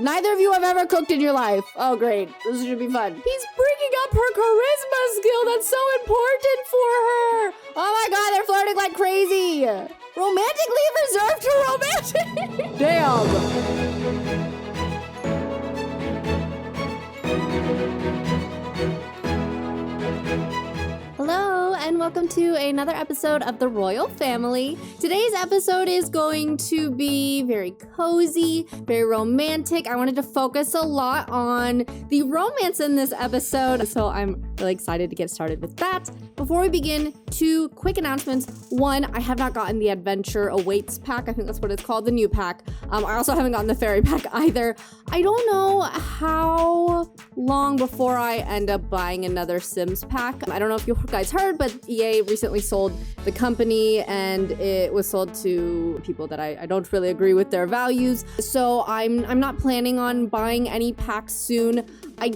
Neither of you have ever cooked in your life. Oh, great. This should be fun. He's bringing up her charisma skill that's so important for her. Oh my god, they're flirting like crazy. Romantically reserved to romantic. Damn. Hello, and welcome to another episode of The Royal Family. Today's episode is going to be very cozy, very romantic. I wanted to focus a lot on the romance in this episode, so I'm really excited to get started with that. Before we begin, two quick announcements. One, I have not gotten the Adventure Awaits pack. I think that's what it's called, the new pack. I also haven't gotten the fairy pack either. I don't know how long before I end up buying another Sims pack. I don't know if you guys heard, but EA recently sold the company and it was sold to people that I don't really agree with their values. So I'm not planning on buying any packs soon. I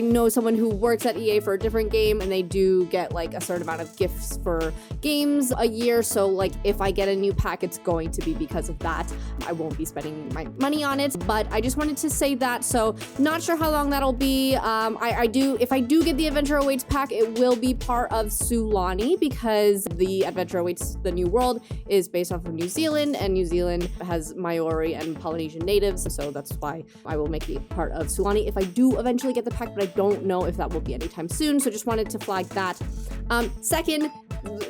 know someone who works at EA for a different game and they do get like a certain amount of gifts for games a year. So like if I get a new pack, it's going to be because of that. I won't be spending my money on it, but I just wanted to say that. So not sure how long that'll be. If I do get the Adventure Awaits pack, it will be part of Sulani because the Adventure Awaits the New World is based off of New Zealand and New Zealand has Maori and Polynesian natives. So that's why I will make it part of Sulani if I do eventually get the pack, but I don't know if that will be anytime soon. So just wanted to flag that. Second,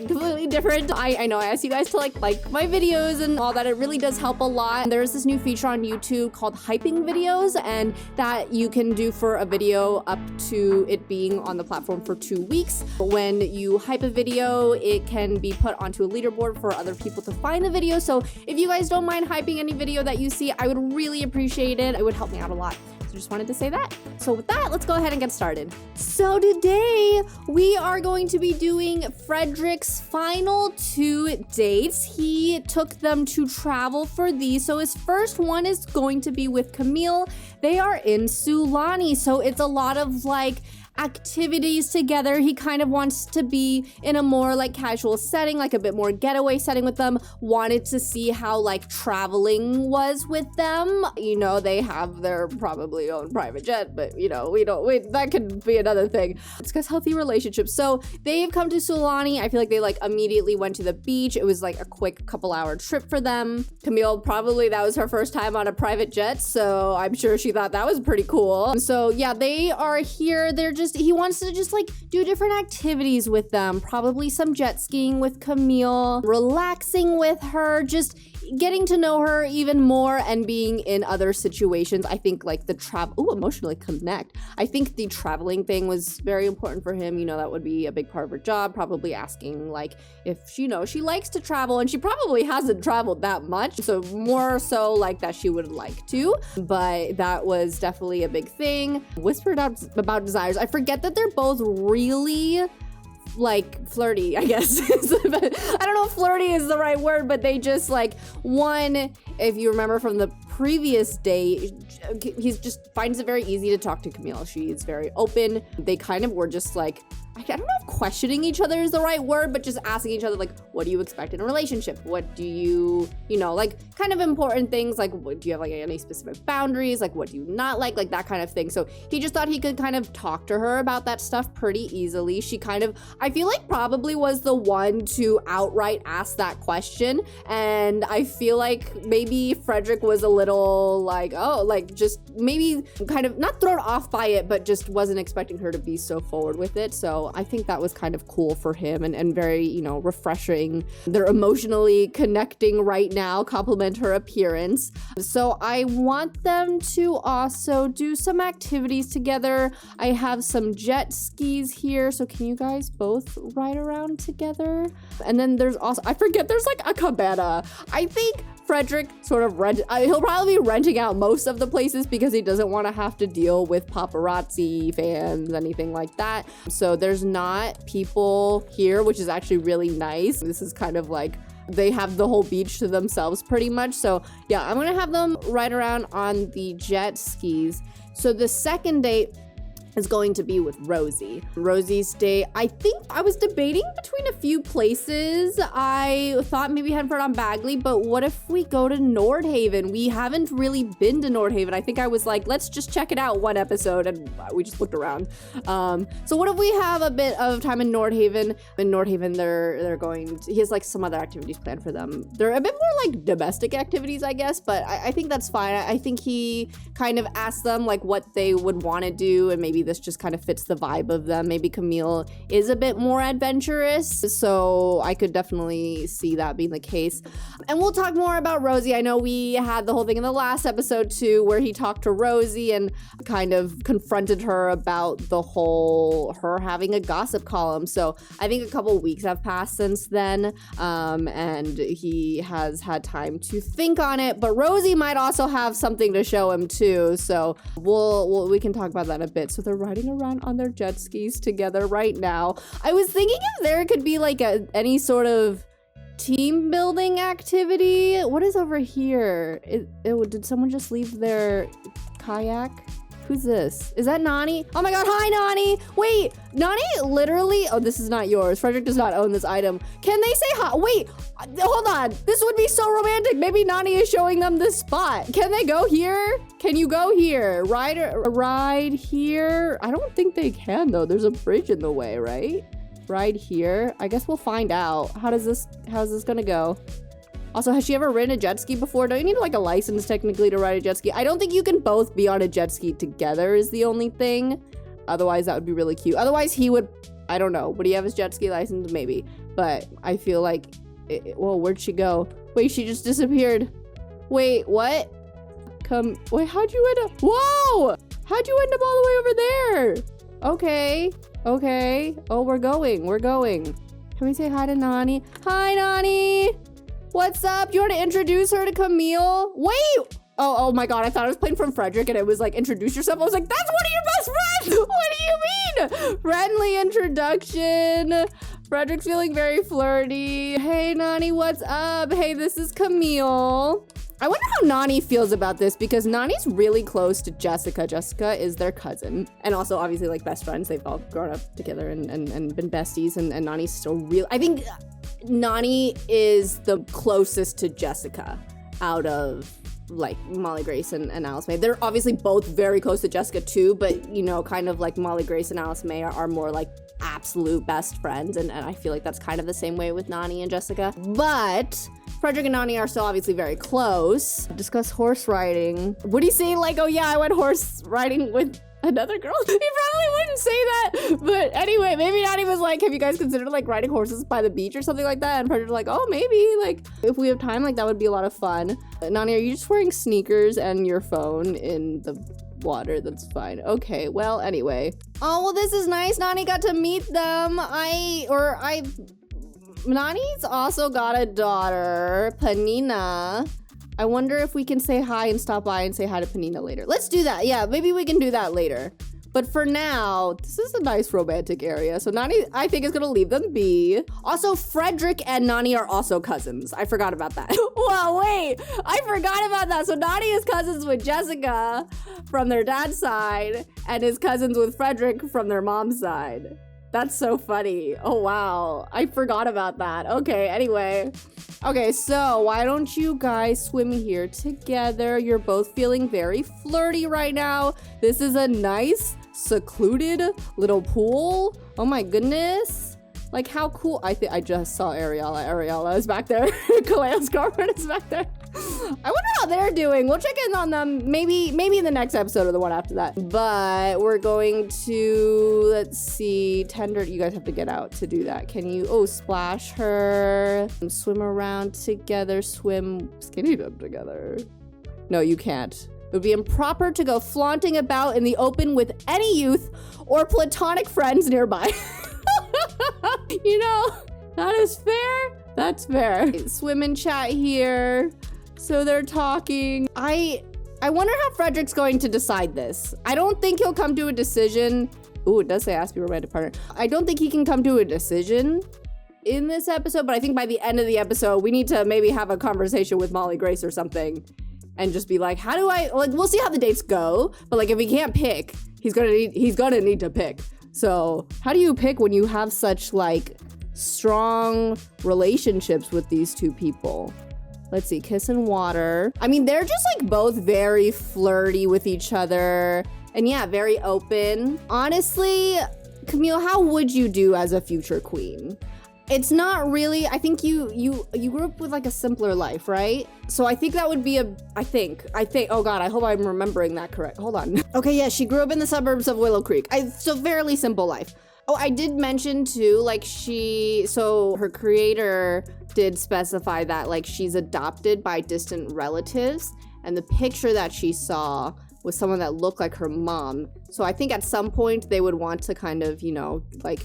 completely different. I know I asked you guys to like my videos and all that. It really does help a lot. There's this new feature on YouTube called hyping videos, and that you can do for a video up to it being on the platform for 2 weeks. When you hype a video, it can be put onto a leaderboard for other people to find the video. So if you guys don't mind hyping any video that you see, I would really appreciate it. It would help me out a lot. Just wanted to say that. So with that, let's go ahead and get started. So today we are going to be doing Frederick's final 2 dates. He took them to travel for these. So his first one is going to be with Camille. They are in Sulani. So it's a lot of like activities together. He kind of wants to be in a more like casual setting, like a bit more getaway setting with them. Wanted to see how like traveling was with them. You know, they have their probably own private jet, but you know, that could be another thing. It's because healthy relationships. So they've come to Sulani. I feel like they like immediately went to the beach. It was like a quick couple-hour trip for them. Camille, probably that was her first time on a private jet, so I'm sure she thought that was pretty cool. So yeah, they are here. He wants to just like do different activities with them. Probably some jet skiing with Camille, relaxing with her, just getting to know her even more and being in other situations. I think like emotionally connect. I think the traveling thing was very important for him. You know, that would be a big part of her job. Probably asking like if she likes to travel, and she probably hasn't traveled that much. So more so like that she would like to, but that was definitely a big thing. Whispered out about desires. I forget that they're both really like flirty, I guess. I don't know if flirty is the right word, but they just like, one, if you remember from the previous day, he just finds it very easy to talk to Camille. She's very open. They kind of were just like, I don't know if questioning each other is the right word, but just asking each other, like, what do you expect in a relationship? What do you like kind of important things, like, do you have like any specific boundaries? Like, what do you not like that kind of thing. So he just thought he could kind of talk to her about that stuff pretty easily. She kind of, I feel like probably was the one to outright ask that question. And I feel like maybe Frederick was a little like, just maybe kind of not thrown off by it, but just wasn't expecting her to be so forward with it. So I think that was kind of cool for him and very, refreshing. They're emotionally connecting right now, compliment her appearance. So I want them to also do some activities together. I have some jet skis here. So can you guys both ride around together? And then there's also, I forget, there's like a cabana. I think Frederick sort of he'll probably be renting out most of the places because he doesn't want to have to deal with paparazzi, fans, anything like that. So there's not people here, which is actually really nice. This is kind of like they have the whole beach to themselves pretty much. So yeah, I'm gonna have them ride around on the jet skis. So the second date is going to be with Rosie. Rosie's date, I think I was debating between a few places. I thought maybe Henford on Bagley, but what if we go to Nordhaven? We haven't really been to Nordhaven. I think I was like, let's just check it out one episode, and we just looked around. So what if we have a bit of time in Nordhaven? In Nordhaven, they're going to, he has like some other activities planned for them. They're a bit more like domestic activities, I guess, but I think that's fine. I think he kind of asked them like what they would want to do, and maybe this just kind of fits the vibe of them. Maybe Camille is a bit more adventurous, so I could definitely see that being the case. And we'll talk more about Rosie. I know we had the whole thing in the last episode too, where he talked to Rosie and kind of confronted her about the whole her having a gossip column. So I think a couple weeks have passed since then, and he has had time to think on it, but Rosie might also have something to show him too, so we can talk about that in a bit. So they're riding around on their jet skis together right now. I was thinking if there could be like any sort of team building activity. What is over here? Did someone just leave their kayak? Who's this? Is that Nani? Oh my god, hi Nani! Wait, Nani literally, oh, this is not yours. Frederick does not own this item. Can they say hi? Wait, hold on. This would be so romantic. Maybe Nani is showing them this spot. Can they go here? Can you go here? Ride here? I don't think they can though. There's a bridge in the way, right? Ride here? I guess we'll find out. How's this gonna go? Also, has she ever ridden a jet ski before? Don't you need like a license technically to ride a jet ski? I don't think you can both be on a jet ski together is the only thing. Otherwise, that would be really cute. Otherwise, he would, I don't know. Would he have his jet ski license? Maybe. But I feel like, whoa, where'd she go? Wait, she just disappeared. Wait, what? Wait, how'd you end up? Whoa! How'd you end up all the way over there? Okay. Oh, we're going. Can we say hi to Nani? Hi, Nani! What's up? Do you want to introduce her to Camille? Wait! Oh my god, I thought I was playing from Frederick and it was like, introduce yourself. I was like, that's one of your best friends! What do you mean? Friendly introduction. Frederick's feeling very flirty. Hey, Nani, what's up? Hey, this is Camille. I wonder how Nani feels about this because Nani's really close to Jessica. Jessica is their cousin. And also, obviously, like, best friends. They've all grown up together and been besties. And Nani's still real. I think Nani is the closest to Jessica out of like Molly Grace and Alice May. They're obviously both very close to Jessica too, but you know, kind of like Molly Grace and Alice May are more like absolute best friends, and I feel like that's kind of the same way with Nani and Jessica. But Frederick and Nani are still obviously very close. Discuss horse riding. Would he say like, oh yeah, I went horse riding with another girl? He probably wouldn't say that. But anyway, maybe Nani was like, have you guys considered like riding horses by the beach or something like that? And Frederick's like, oh, maybe. Like, if we have time, like that would be a lot of fun. Nani, are you just wearing sneakers and your phone in the water? That's fine. Okay, well, anyway. Oh, well, this is nice. Nani got to meet them. Nani's also got a daughter, Panina. I wonder if we can say hi and stop by and say hi to Panina later. Let's do that. Yeah, maybe we can do that later. But for now, this is a nice romantic area. So Nani, I think, is gonna leave them be. Also, Frederick and Nani are also cousins. I forgot about that. Well, wait, I forgot about that. So Nani is cousins with Jessica from their dad's side and is cousins with Frederick from their mom's side. That's so funny. Oh, wow. I forgot about that. Okay, anyway. Okay, so why don't you guys swim here together? You're both feeling very flirty right now. This is a nice, secluded little pool. Oh my goodness. Like, how cool. I just saw Ariella. Ariella is back there. Kaleo's girlfriend is back there. I wonder how they're doing. We'll check in on them maybe in the next episode or the one after that. But we're going to, let's see, Tender, you guys have to get out to do that. Can you, splash her, swim around together, swim skinny dip together. No, you can't. It would be improper to go flaunting about in the open with any youth or platonic friends nearby. You know, that is fair. That's fair. Swim and chat here. So they're talking. I wonder how Frederick's going to decide this. I don't think he'll come to a decision. Ooh, it does say ask your romantic partner. I don't think he can come to a decision in this episode, but I think by the end of the episode, we need to maybe have a conversation with Molly Grace or something and just be like, how do I, like, we'll see how the dates go, but like if he can't pick, he's gonna need to pick. So how do you pick when you have such like strong relationships with these two people? Let's see, kiss and water. I mean, they're just like both very flirty with each other. And yeah, very open. Honestly, Camille, how would you do as a future queen? It's not really, I think you grew up with like a simpler life, right? So I think that would be I think, oh God, I hope I'm remembering that correct. Hold on. Okay, yeah, she grew up in the suburbs of Willow Creek. So fairly simple life. Oh, I did mention too, like so her creator did specify that like she's adopted by distant relatives, and the picture that she saw was someone that looked like her mom. So I think at some point they would want to kind of, you know, like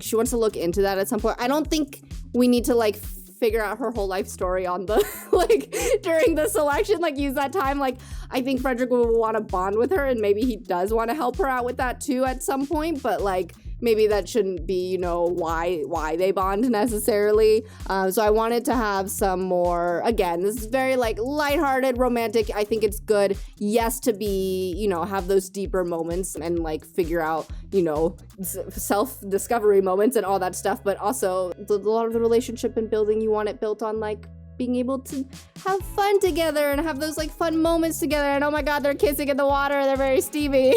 she wants to look into that at some point. I don't think we need to like figure out her whole life story on the, like during the selection, like use that time. Like I think Frederick will want to bond with her, and maybe he does want to help her out with that too at some point, but like, maybe that shouldn't be, you know, why they bond necessarily. So I wanted to have some more, again, this is very like lighthearted, romantic. I think it's good, yes, to be, you know, have those deeper moments and like figure out, you know, self-discovery moments and all that stuff. But also a lot of the relationship and building, you want it built on like being able to have fun together and have those like fun moments together. And oh my God, they're kissing in the water. They're very steamy.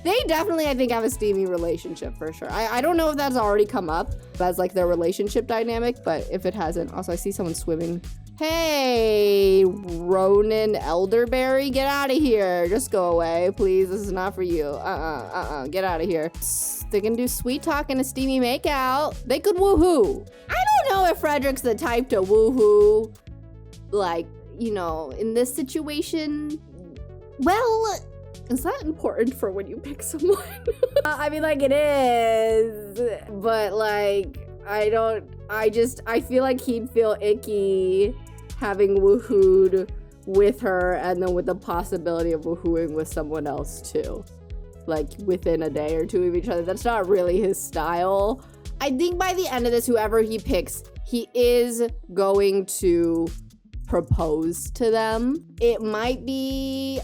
They definitely, I think, have a steamy relationship for sure. I don't know if that's already come up as like their relationship dynamic, but if it hasn't, also I see someone swimming. Hey, Ronan Elderberry, get out of here. Just go away, please. This is not for you. Get out of here. They can do sweet talk and a steamy makeout. They could woohoo. I don't know if Frederick's the type to woohoo, like, you know, in this situation. Well, is that important for when you pick someone? I mean, like, it is, but like, I feel like he'd feel icky having woohooed with her and then with the possibility of woohooing with someone else too. Like within a day or two of each other. That's not really his style. I think by the end of this, whoever he picks, he is going to propose to them. It might be,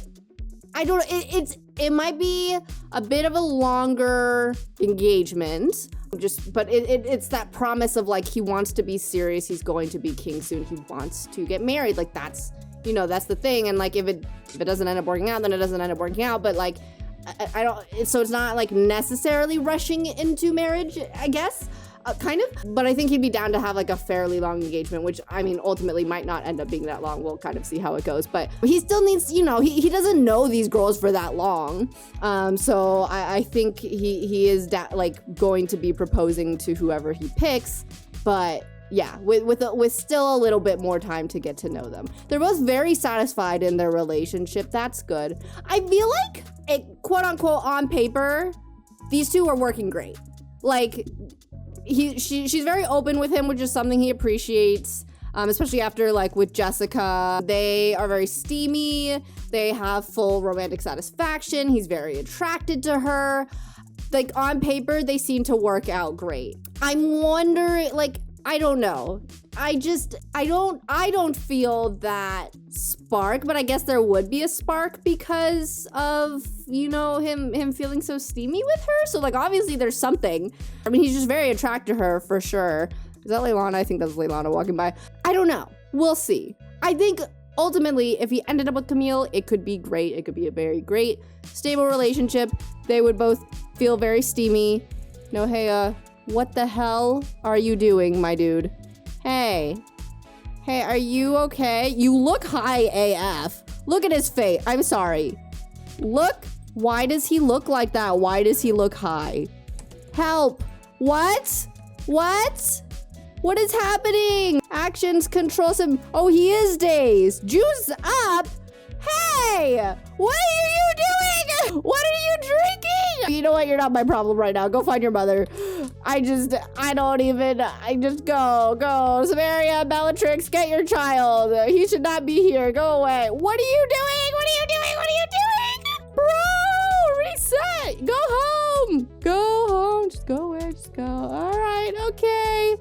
it might be a bit of a longer engagement. But it's that promise of like, he wants to be serious. He's going to be king soon. He wants to get married. Like that's, you know, that's the thing. And like, if it doesn't end up working out, then it doesn't end up working out. But like, I don't, so it's not like necessarily rushing into marriage, I guess, kind of. But I think he'd be down to have like a fairly long engagement, which I mean, ultimately might not end up being that long. We'll kind of see how it goes. But he still needs, you know, he doesn't know these girls for that long. So I think he is like going to be proposing to whoever he picks. But yeah, with still a little bit more time to get to know them. They're both very satisfied in their relationship. That's good. I feel like it, quote unquote, on paper, these two are working great. Like she's very open with him, which is something he appreciates. Especially after like with Jessica, they are very steamy. They have full romantic satisfaction. He's very attracted to her. Like on paper, they seem to work out great. I'm wondering, like, I don't know. I don't feel that spark, but I guess there would be a spark because of, you know, him feeling so steamy with her. So like, obviously there's something. I mean, he's just very attracted to her for sure. Is that Leilana? I think that's Leilana walking by. I don't know. We'll see. I think ultimately, if he ended up with Camille, it could be great. It could be a very great, stable relationship. They would both feel very steamy. No, hey, what the hell are you doing, my dude? Hey, are you okay? You look high AF. Look at his face. I'm sorry. Look. Why does he look like that? Why does he look high? Help. What? What is happening? Actions control some. Oh, he is dazed. Juice up. Hey, what are you doing? What are you drinking? You know what? You're not my problem right now. Go find your mother. I just go. Samaria, Bellatrix, get your child. He should not be here. Go away. What are you doing? Bro, reset. Go home. Just go away. Just go. All right. Okay.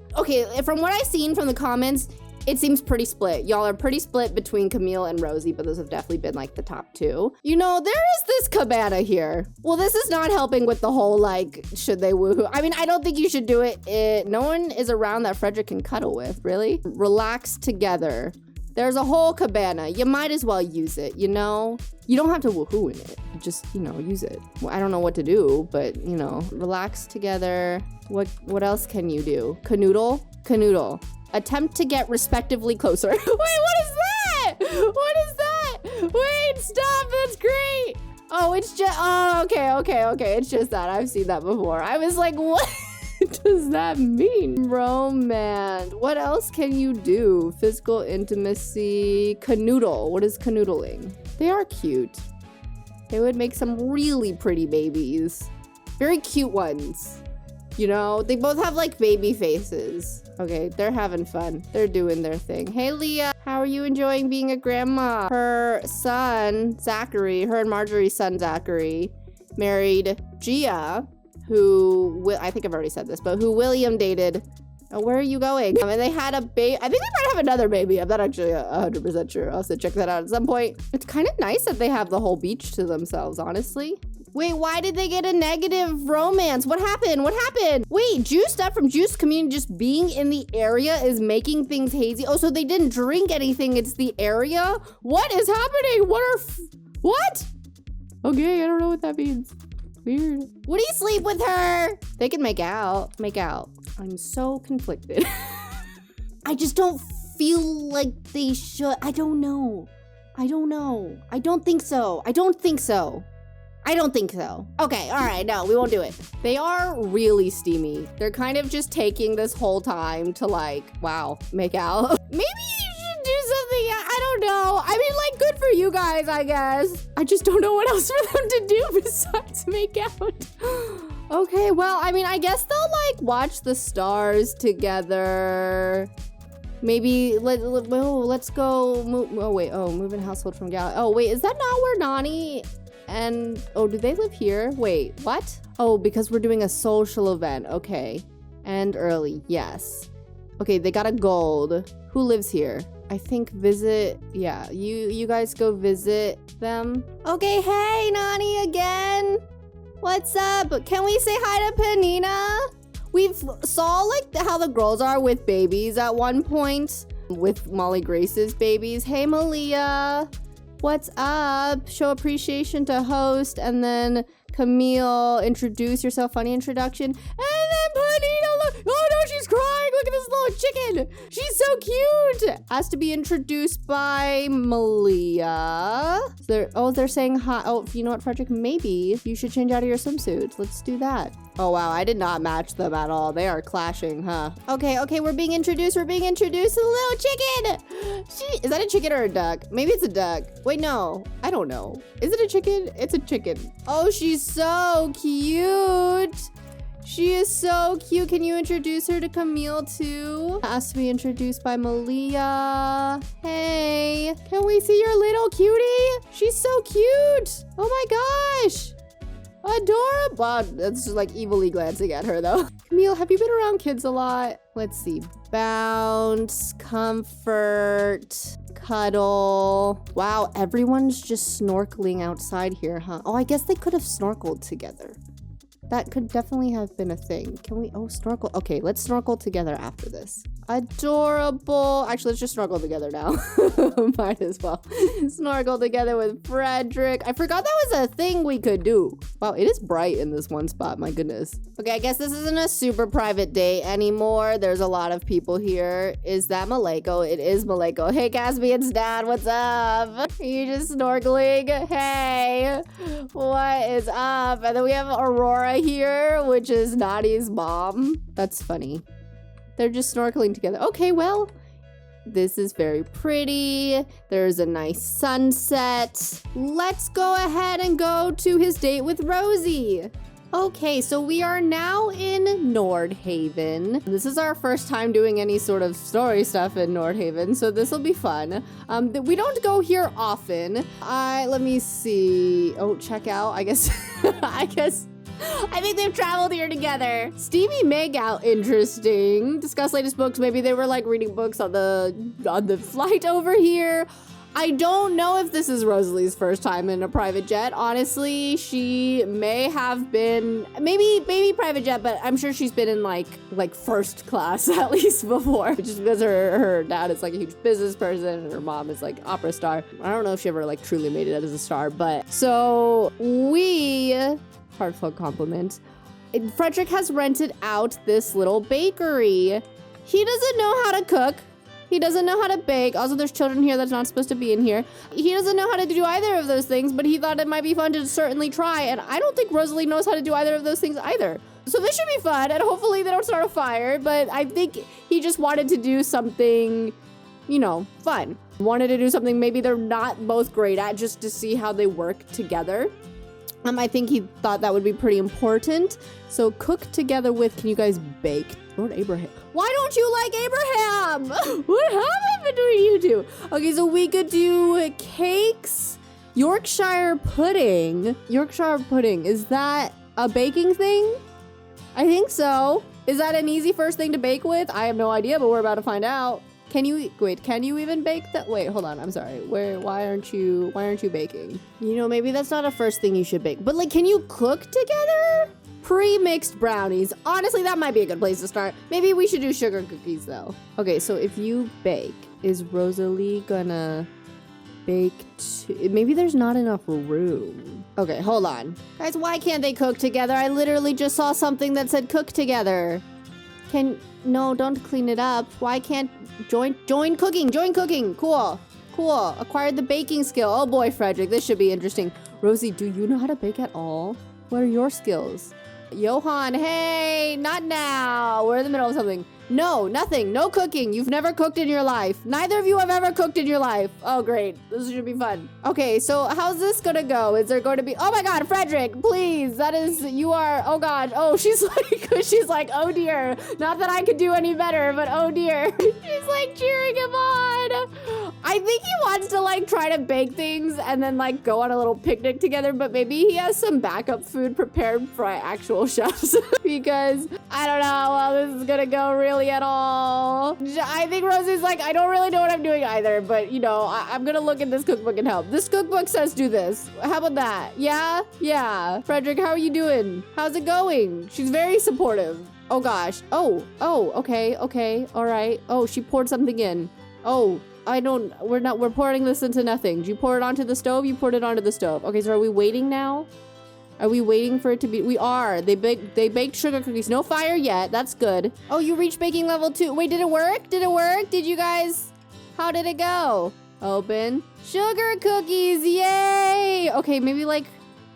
From what I've seen from the comments, It seems pretty split. Y'all are pretty split between Camille and Rosie, but those have definitely been like the top two. You know, there is this cabana here. Well, this is not helping with the whole like, should they woohoo? I mean, I don't think you should do it. No one is around that Frederick can cuddle with, really? Relax together. There's a whole cabana. You might as well use it, you know? You don't have to woohoo in it. Just, you know, use it. Well, I don't know what to do, but, you know, relax together. What else can you do? Canoodle? Canoodle. Attempt to get respectively closer. Wait, what is that? What is that? Wait, stop, that's great. Oh, it's just, oh, okay. It's just that. I've seen that before. I was like, what does that mean? Romance. What else can you do? Physical intimacy. Canoodle. What is canoodling? They are cute. They would make some really pretty babies. Very cute ones. You know, they both have like baby faces. Okay, they're having fun. They're doing their thing. Hey, Leah, how are you enjoying being a grandma? Her son, Zachary, her and Marjorie's son, Zachary, married Gia, who, I think I've already said this, but who William dated. Oh, where are you going? And they had a baby. I think they might have another baby. I'm not actually 100% sure. I'll have to check that out at some point. It's kind of nice that they have the whole beach to themselves, honestly. Wait, why did they get a negative romance? What happened? What happened? Wait, Juiced Up from Juice Community, just being in the area is making things hazy. Oh, so they didn't drink anything. It's the area? What is happening? What? Okay, I don't know what that means. Weird. Would he sleep with her? They can make out. Make out. I'm so conflicted. I just don't feel like they should. I don't know. I don't think so. Okay, all right, no, we won't do it. They are really steamy. They're kind of just taking this whole time to like, wow, make out. Maybe you should do something, I don't know. I mean, like, good for you guys, I guess. I just don't know what else for them to do besides make out. Okay, well, I mean, I guess they'll like watch the stars together. Maybe let's go. Move in household from Gal. Oh wait, is that not where Nani and do they live here? Wait, what? Oh, because we're doing a social event. Okay, and early, yes. Okay, they got a gold. Who lives here? I think visit. Yeah, you guys go visit them. Okay, hey Nani again. What's up? Can we say hi to Panina? We've saw like how the girls are with babies at one point with Molly Grace's babies. Hey Malia, what's up? Show appreciation to host, and then Camille, introduce yourself, funny introduction, and then Panina, look, oh no, she's crying. Look at this little chicken. She's so cute. Has to be introduced by Malia. They're saying hi. Oh, you know what, Frederick? Maybe you should change out of your swimsuit. Let's do that. Oh wow, I did not match them at all. They are clashing, huh? Okay, we're being introduced. We're being introduced to the little chicken. Is that a chicken or a duck? Maybe it's a duck. Wait, no, I don't know. Is it a chicken? It's a chicken. Oh, she's so cute. She is so cute. Can you introduce her to Camille too? Has to be introduced by Malia. Hey, can we see your little cutie? She's so cute. Oh my gosh. Adorable. Wow, that's just like evilly glancing at her though. Camille, have you been around kids a lot? Let's see. Bounce, comfort, cuddle. Wow, everyone's just snorkeling outside here, huh? Oh, I guess they could have snorkeled together. That could definitely have been a thing. Can we, snorkel. Okay, let's snorkel together after this. Adorable. Actually, let's just snorkel together now. Might as well. Snorkel together with Frederick. I forgot that was a thing we could do. Wow, it is bright in this one spot, my goodness. Okay, I guess this isn't a super private date anymore. There's a lot of people here. Is that Maleko? It is Maleko. Hey, Caspian's dad, what's up? Are you just snorkeling? Hey, what is up? And then we have Aurora here, which is Nadi's mom. That's funny. They're just snorkeling together. Okay, well, this is very pretty. There's a nice sunset. Let's go ahead and go to his date with Rosie. Okay, so we are now in Nordhaven. This is our first time doing any sort of story stuff in Nordhaven, so this will be fun. We don't go here often. Let me see. Oh, check out. I guess I think they've traveled here together. Steamy Makeout, interesting. Discuss latest books. Maybe they were like reading books on the flight over here. I don't know if this is Rosalie's first time in a private jet. Honestly, she may have been, maybe private jet, but I'm sure she's been in like first class at least before. Just because her dad is like a huge business person and her mom is like opera star. I don't know if she ever like truly made it as a star, but so heartfelt compliment. Frederick has rented out this little bakery. He doesn't know how to cook. He doesn't know how to bake. Also, there's children here that's not supposed to be in here. He doesn't know how to do either of those things, but he thought it might be fun to certainly try. And I don't think Rosalie knows how to do either of those things either. So this should be fun, and hopefully they don't start a fire. But I think he just wanted to do something, you know, fun. Wanted to do something maybe they're not both great at, just to see how they work together. I think he thought that would be pretty important. So cook together with, can you guys bake? Lord Abraham. Why don't you like Abraham? What happened between you two? Okay, so we could do cakes. Yorkshire pudding. Yorkshire pudding, is that a baking thing? I think so. Is that an easy first thing to bake with? I have no idea, but we're about to find out. Can you even bake that? Wait, hold on, I'm sorry. Why aren't you baking? You know, maybe that's not a first thing you should bake, but like, can you cook together? Pre-mixed brownies. Honestly, that might be a good place to start. Maybe we should do sugar cookies though. Okay, so if you bake, is Rosalie gonna bake maybe there's not enough room. Okay, hold on. Guys, why can't they cook together? I literally just saw something that said cook together. No, don't clean it up. Why can't join cooking? Join cooking. Cool. Acquired the baking skill. Oh boy, Frederick, this should be interesting. Rosie, do you know how to bake at all? What are your skills? Johan, hey, not now. We're in the middle of something. No, nothing. No cooking. You've never cooked in your life. Neither of you have ever cooked in your life. Oh, great. This should be fun. Okay, so how's this gonna go? Is there going to be... Oh my God, Frederick, please. You are... Oh God. Oh, she's like, oh dear. Not that I could do any better, but oh dear. She's like cheering him on. I think he wants to like try to bake things and then like go on a little picnic together, but maybe he has some backup food prepared for actual chefs because I don't know how this is gonna go really at all. I think Rosie's like, I don't really know what I'm doing either, but you know, I'm gonna look at this cookbook and help. This cookbook says do this. How about that? Yeah. Frederick, how are you doing? How's it going? She's very supportive. Oh gosh. Oh, okay. All right. Oh, she poured something in. Oh, we're pouring this into nothing. Did you pour it onto the stove? You poured it onto the stove. Okay, so are we waiting now? Are we waiting for it to be? We are. They baked sugar cookies. No fire yet. That's good. Oh, you reached baking level 2. Wait, did it work? Did you guys? How did it go? Open. Sugar cookies. Yay. Okay, maybe like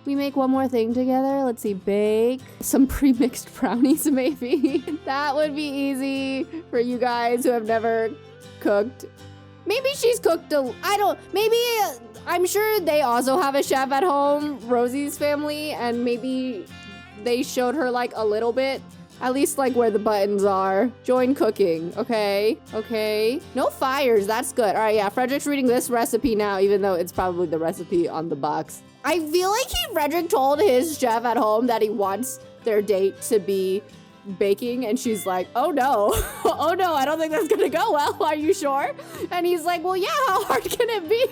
we make one more thing together. Let's see. Bake some pre-mixed brownies maybe. That would be easy for you guys who have never cooked. Maybe she's cooked I'm sure they also have a chef at home, Rosie's family, and maybe they showed her like a little bit, at least like where the buttons are. Join cooking, okay. No fires, that's good. All right, yeah, Frederick's reading this recipe now, even though it's probably the recipe on the box. I feel like Frederick told his chef at home that he wants their date to be baking, and she's like, oh no, I don't think that's gonna go well. Are you sure? And he's like, well, yeah, how hard can it be?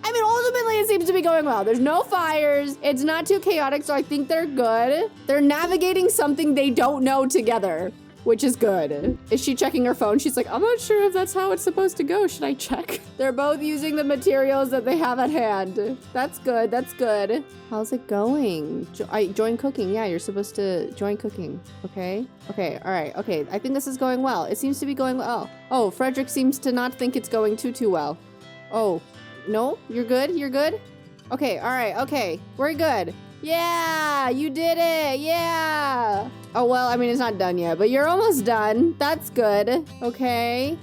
I mean, ultimately it seems to be going well. There's no fires, it's not too chaotic, so I think they're good. They're navigating something they don't know together, which is good. Is she checking her phone? She's like, I'm not sure if that's how it's supposed to go. Should I check? They're both using the materials that they have at hand. That's good. How's it going? Join cooking. Yeah, you're supposed to join cooking. Okay. All right. Okay, I think this is going well. It seems to be going well. Oh, Frederick seems to not think it's going too well. Oh, no? You're good? Okay, all right. Okay, we're good. Yeah, you did it. Yeah. Oh, well, I mean, it's not done yet, but you're almost done. That's good. Okay,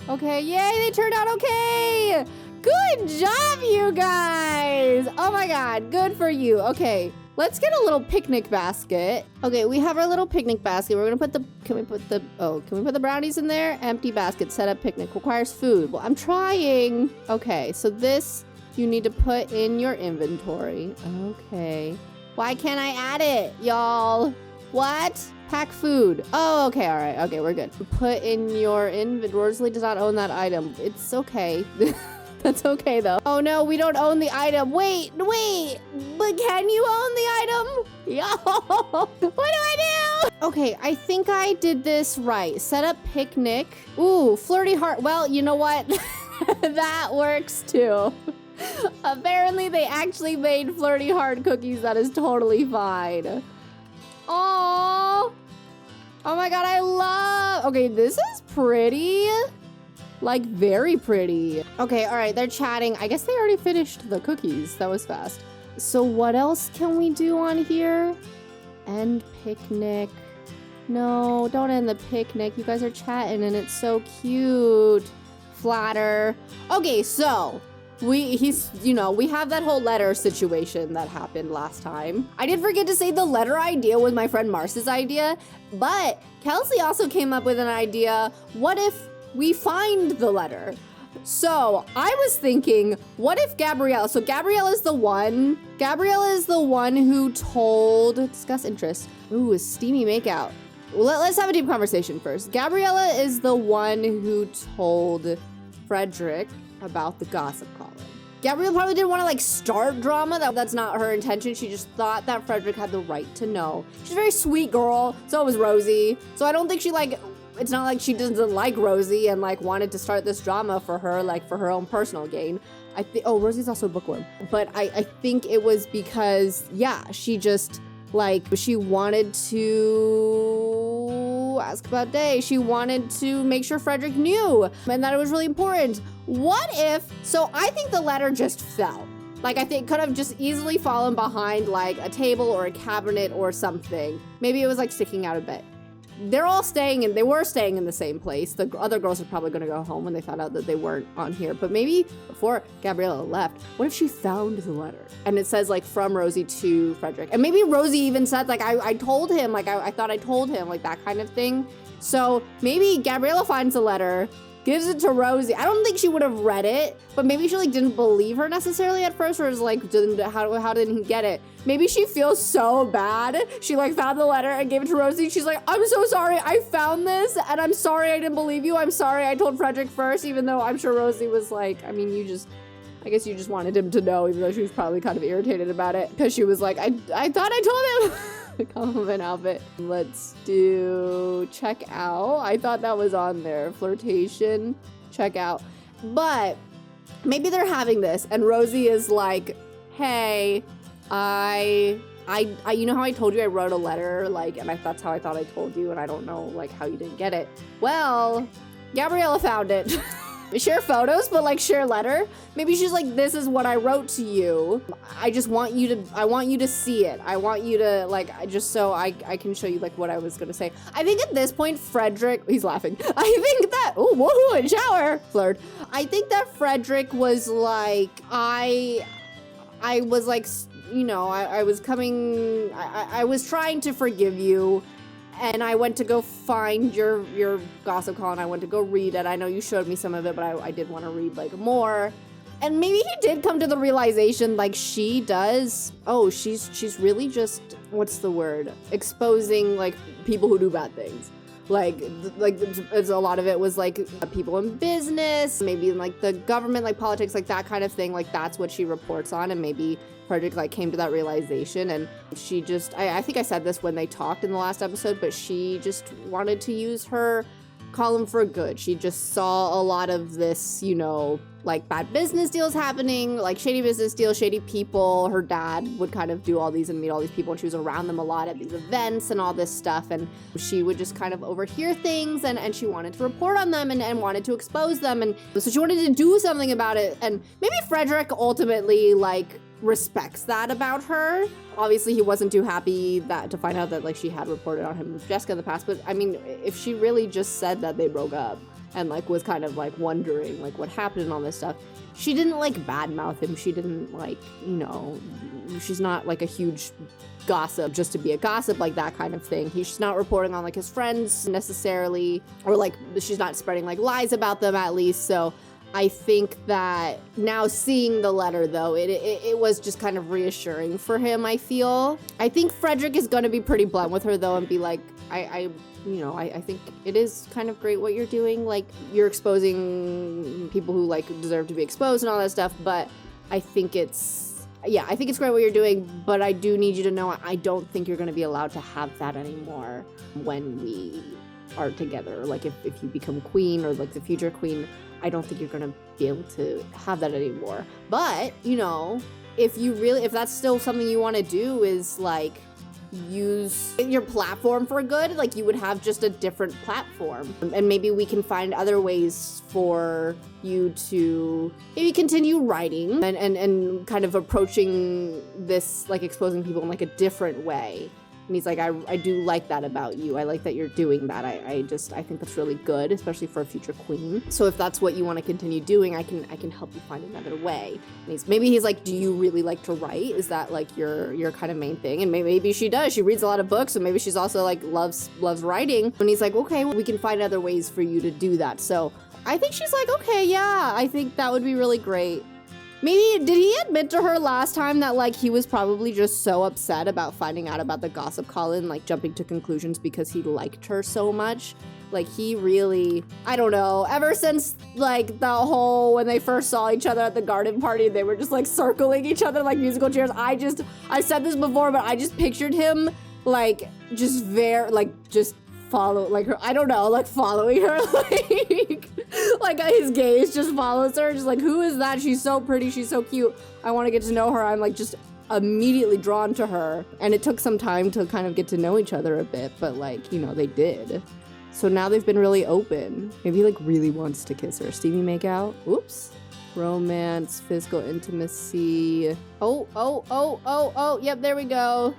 yay, they turned out okay. Good job, you guys. Oh my God, good for you. Okay, let's get a little picnic basket. Okay, we have our little picnic basket. We're gonna put can we put the brownies in there? Empty basket, set up picnic, requires food. Well, I'm trying. Okay, so this you need to put in your inventory. Okay. Why can't I add it, y'all? What? Pack food. Oh, okay, all right. Okay, we're good. Put in your inventory. Rosalie does not own that item. It's okay. That's okay, though. Oh, no, we don't own the item. Wait. But can you own the item? Yo, what do I do? Okay, I think I did this right. Set up picnic. Ooh, flirty heart. Well, you know what? That works, too. Apparently, they actually made flirty heart cookies. That is totally fine. Oh my god, I love... Okay, this is pretty. Like, very pretty. Okay, all right, they're chatting. I guess they already finished the cookies. That was fast. So what else can we do on here? End picnic. No, don't end the picnic. You guys are chatting and it's so cute. Flatter. Okay, so... we have that whole letter situation that happened last time. I did forget to say the letter idea was my friend Mars's idea, but Kelsey also came up with an idea. What if we find the letter? So I was thinking, what if Gabriella, so Gabriella is the one who told, discuss interests. Ooh, a steamy makeout. Well, let's have a deep conversation first. Gabriella is the one who told Frederick about the gossip column. Gabrielle probably didn't want to like start drama. That's not her intention. She just thought that Frederick had the right to know. She's a very sweet girl. So was Rosie. So I don't think she it's not like she doesn't like Rosie and like wanted to start this drama for her, like for her own personal gain. Rosie's also a bookworm. But I think it was because, yeah, she just she wanted to ask about Day. She wanted to make sure Frederick knew and that it was really important. What if, so I think the letter just fell. Like, I think it could have just easily fallen behind like a table or a cabinet or something. Maybe it was like sticking out a bit. They were staying in the same place. The other girls are probably gonna go home when they found out that they weren't on here. But maybe before Gabriella left, what if she found the letter? And it says like from Rosie to Frederick. And maybe Rosie even said like, I told him, like I thought I told him, like that kind of thing. So maybe Gabriella finds the letter, gives it to Rosie. I don't think she would have read it, but maybe she like didn't believe her necessarily at first, or was like, how didn't he get it? Maybe she feels so bad. She like found the letter and gave it to Rosie. She's like, I'm so sorry, I found this, and I'm sorry I didn't believe you. I'm sorry I told Frederick first, even though I'm sure Rosie was like, I guess you just wanted him to know, even though she was probably kind of irritated about it, because she was like, I thought I told him. Compliment outfit. Let's do check out. I thought that was on there. Flirtation, check out. But maybe they're having this and Rosie is like, hey, I you know how I told you I wrote a letter, like, and that's how I thought I told you, and I don't know like how you didn't get it. Well, Gabriella found it. Share photos, but like share letter. Maybe she's like, this is what I wrote to you. I want you to see it. I want you to like, just so I can show you like what I was gonna say. I think at this point, Frederick, he's laughing. I think that, oh, woohoo, in shower, flirt. I think that Frederick was like, I was like, you know, I was trying to forgive you. And I went to go find your gossip column. I went to go read it. I know you showed me some of it, but I did want to read like more. And maybe he did come to the realization like she does. Oh, she's really just, what's the word? Exposing like people who do bad things. Like a lot of it was like people in business, maybe in like the government, like politics, like that kind of thing. Like that's what she reports on. And maybe Frederick like came to that realization, and she just, I think I said this when they talked in the last episode, but she just wanted to use her column for good. She just saw a lot of this, you know, like bad business deals happening, like shady business deals, shady people. Her dad would kind of do all these and meet all these people, and she was around them a lot at these events and all this stuff, and she would just kind of overhear things, and she wanted to report on them and wanted to expose them, and so she wanted to do something about it. And maybe Frederick ultimately like respects that about her. Obviously he wasn't too happy to find out that like she had reported on him with Jessica in the past, but I mean, if she really just said that they broke up and like was kind of like wondering like what happened and all this stuff, she didn't like badmouth him. She didn't like, you know, she's not like a huge gossip just to be a gossip, like that kind of thing. She's not reporting on like his friends necessarily, or like she's not spreading like lies about them at least. So I think that now seeing the letter, though, it was just kind of reassuring for him, I feel. I think Frederick is going to be pretty blunt with her, though, and be like, I think it is kind of great what you're doing. Like, you're exposing people who, like, deserve to be exposed and all that stuff, but I think it's great what you're doing, but I do need you to know I don't think you're going to be allowed to have that anymore when we are together. Like, if you become queen or, like, the future queen, I don't think you're going to be able to have that anymore. But, if that's still something you want to do is, like, use your platform for good, like, you would have just a different platform. And maybe we can find other ways for you to maybe continue writing and kind of approaching this, like, exposing people in, like, a different way. And he's like, I do like that about you. I like that you're doing that. I think that's really good, especially for a future queen. So if that's what you want to continue doing, I can help you find another way. And maybe he's like, do you really like to write? Is that like your kind of main thing? And maybe she does. She reads a lot of books, and maybe she's also like loves writing. And he's like, okay, well, we can find other ways for you to do that. So I think she's like, okay, yeah, I think that would be really great. Maybe, did he admit to her last time that, like, he was probably just so upset about finding out about the gossip column, like, jumping to conclusions because he liked her so much? Like, he really, I don't know, ever since, like, the whole, when they first saw each other at the garden party, they were just, like, circling each other like musical chairs. I said this before, but I just pictured him, like, just follow, like, her, I don't know, like, following her, like his gaze just follows her, just like, who is that? She's so pretty, she's so cute, I want to get to know her. I'm, like, just immediately drawn to her. And it took some time to kind of get to know each other a bit, but, like, they did. So now they've been really open. Maybe he, like, really wants to kiss her. Steamy makeout? Oops. Romance, physical intimacy. Yep, there we go.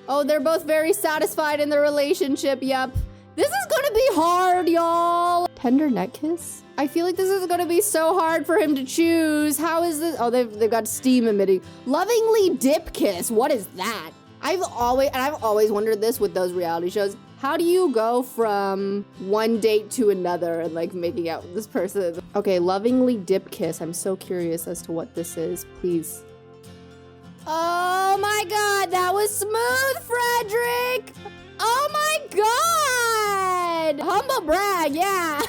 Oh, they're both very satisfied in their relationship, yep. This is gonna be hard, y'all. Tender neck kiss? I feel like this is gonna be so hard for him to choose. How is this? Oh, they've got steam emitting. Lovingly dip kiss, what is that? I've always wondered this with those reality shows. How do you go from one date to another and, like, making out with this person? Okay, lovingly dip kiss. I'm so curious as to what this is, please. Oh my god, that was smooth, Frederick! Oh my god! Humble brag, yeah!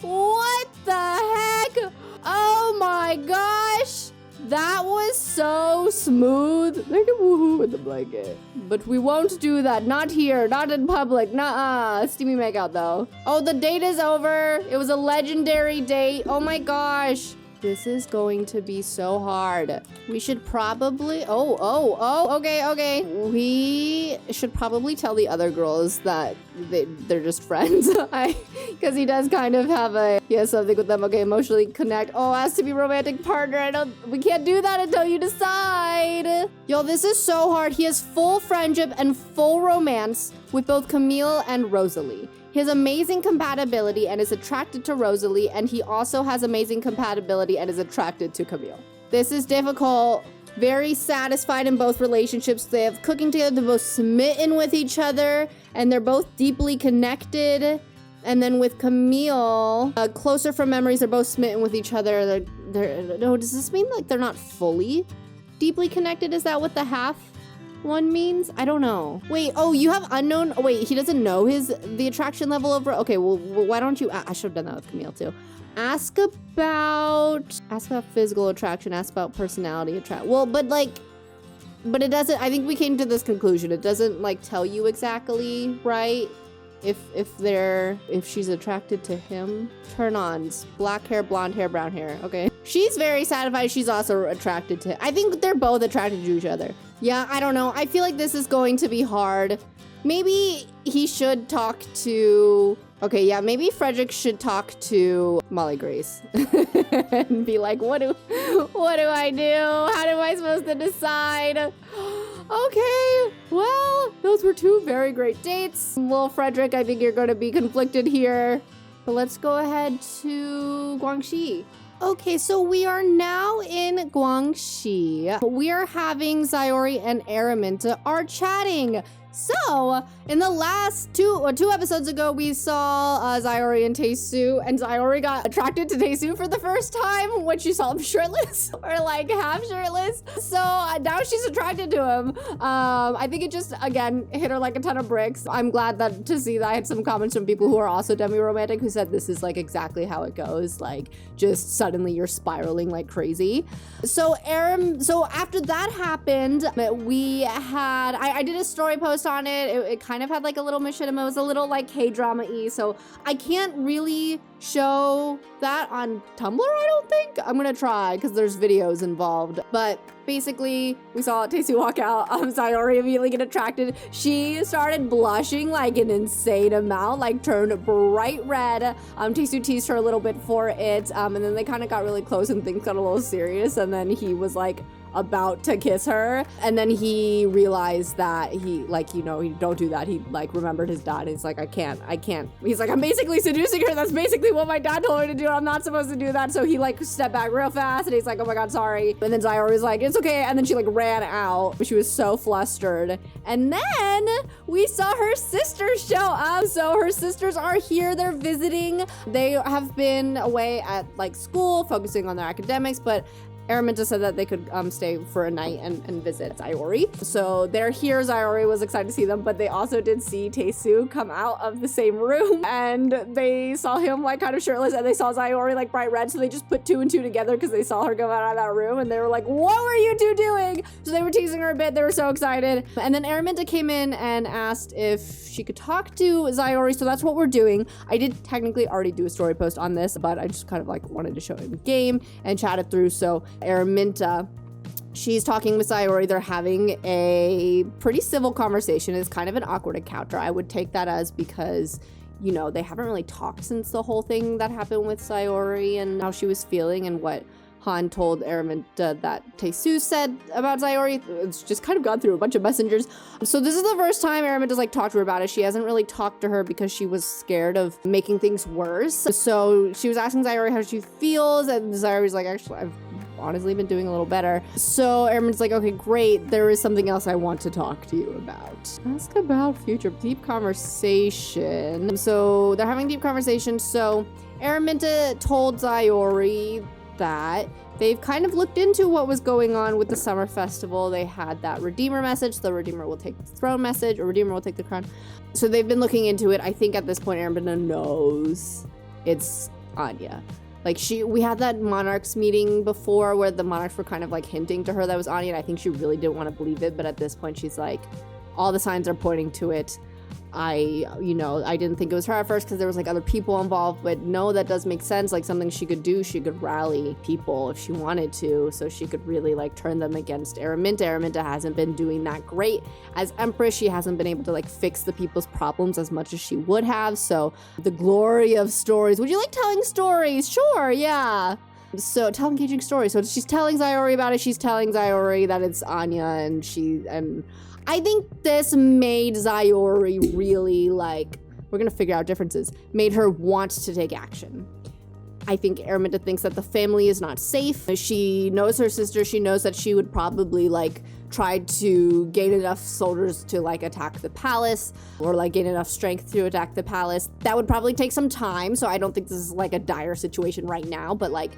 What the heck? Oh my gosh! That was so smooth. Like a woohoo with the blanket. But we won't do that. Not here. Not in public. Nuh-uh. Steamy makeout, though. Oh, the date is over. It was a legendary date. Oh my gosh. This is going to be so hard. We should probably... Okay. We should probably tell the other girls that they're just friends. Because he does kind of have something with them. Okay, emotionally connect. Oh, has to be romantic partner. We can't do that until you decide. Yo, this is so hard. He has full friendship and full romance with both Camille and Rosalie. He has amazing compatibility and is attracted to Rosalie, and he also has amazing compatibility and is attracted to Camille. This is difficult. Very satisfied in both relationships. They have cooking together. They're both smitten with each other, and they're both deeply connected. And then with Camille, closer from memories, they're both smitten with each other. No, does this mean, like, they're not fully deeply connected? Is that what the half one means? I don't know. Wait, oh, you have unknown. Oh, wait, he doesn't know the attraction level over. Okay, well, why don't you? I should have done that with Camille too. Ask about physical attraction. Ask about personality attraction. Well, but it doesn't. I think we came to this conclusion. It doesn't, like, tell you exactly, right? If she's attracted to him. Turn-ons: black hair, blonde hair, brown hair. Okay. She's very satisfied. She's also attracted to. I think they're both attracted to each other. Yeah, I don't know. I feel like this is going to be hard. Maybe he should talk to... Okay, yeah, maybe Frederick should talk to Molly Grace and be like, what do I do? How am I supposed to decide? Okay, well, those were two very great dates. Little Frederick, I think you're going to be conflicted here. But let's go ahead to Guangxi. Okay, so we are now in Guangxi. We are having Zaori and Araminta are chatting. So, in the last two episodes ago, we saw Zaori and Tae-su, and Zaori got attracted to Tae-su for the first time when she saw him shirtless, or like half shirtless. So now she's attracted to him. I think it just, again, hit her like a ton of bricks. I'm glad to see that I had some comments from people who are also demi-romantic who said this is like exactly how it goes. Like, just suddenly you're spiraling like crazy. So after that happened, I did a story post on it. It kind of had like a little mission. It was a little like K-drama-y, so I can't really show that on Tumblr, I don't think. I'm gonna try because there's videos involved. But basically, we saw Tae-su walk out. Zaori immediately get attracted. She started blushing like an insane amount, like turned bright red. Tae-su teased her a little bit for it, and then they kind of got really close and things got a little serious, and then he was like about to kiss her, and then he realized that he don't do that. He like remembered his dad. He's like, I can't. He's like, I'm basically seducing her. That's basically what my dad told me to do. I'm not supposed to do that. So he like stepped back real fast, and he's like, oh my god, sorry. And then Zaori was like, it's okay. And then she like ran out. She was so flustered. And then we saw her sisters show up. So her sisters are here. They're visiting. They have been away at like school, focusing on their academics, but Araminta said that they could stay for a night and visit Zaori. So they're here. Zaori was excited to see them, but they also did see Tae-su come out of the same room, and they saw him like kind of shirtless, and they saw Zaori like bright red. So they just put two and two together because they saw her come out of that room, and they were like, what were you two doing? So they were teasing her a bit. They were so excited. And then Araminta came in and asked if she could talk to Zaori. So that's what we're doing. I did technically already do a story post on this, but I just kind of like wanted to show it in the game and chat it through. So Araminta, she's talking with Zaori. They're having a pretty civil conversation. It's kind of an awkward encounter. I would take that as because, you know, they haven't really talked since the whole thing that happened with Zaori and how she was feeling and what Han told Araminta that Tae-su said about Zaori. It's just kind of gone through a bunch of messengers. So this is the first time Araminta's like talked to her about it. She hasn't really talked to her because she was scared of making things worse. So she was asking Zaori how she feels, and Zaori's like, actually, I've honestly been doing a little better. So Araminta's like, okay, great. There is something else I want to talk to you about. Ask about future deep conversation. So they're having deep conversation. So Araminta told Zaori that they've kind of looked into what was going on with the summer festival. They had that Redeemer message, the Redeemer will take the throne message, or Redeemer will take the crown. So they've been looking into it. I think at this point, Araminta knows it's Anya. Like we had that Monarchs meeting before where the Monarchs were kind of like hinting to her that was Anya, and I think she really didn't want to believe it, but at this point she's like, all the signs are pointing to it. I didn't think it was her at first because there was like other people involved, but no, that does make sense. Like something she could do, she could rally people if she wanted to, so she could really like turn them against Araminta. Araminta hasn't been doing that great as Empress. She hasn't been able to like fix the people's problems as much as she would have. So the glory of stories. Would you like telling stories? Sure, yeah. So tell engaging stories. So she's telling Zaori about it. She's telling Zaori that it's Anya, and I think this made Zaori really like, we're gonna figure out differences, made her want to take action. I think Araminta thinks that the family is not safe. She knows her sister. She knows that she would probably like try to gain enough soldiers to like attack the palace, or like gain enough strength to attack the palace. That would probably take some time. So I don't think this is like a dire situation right now, but like,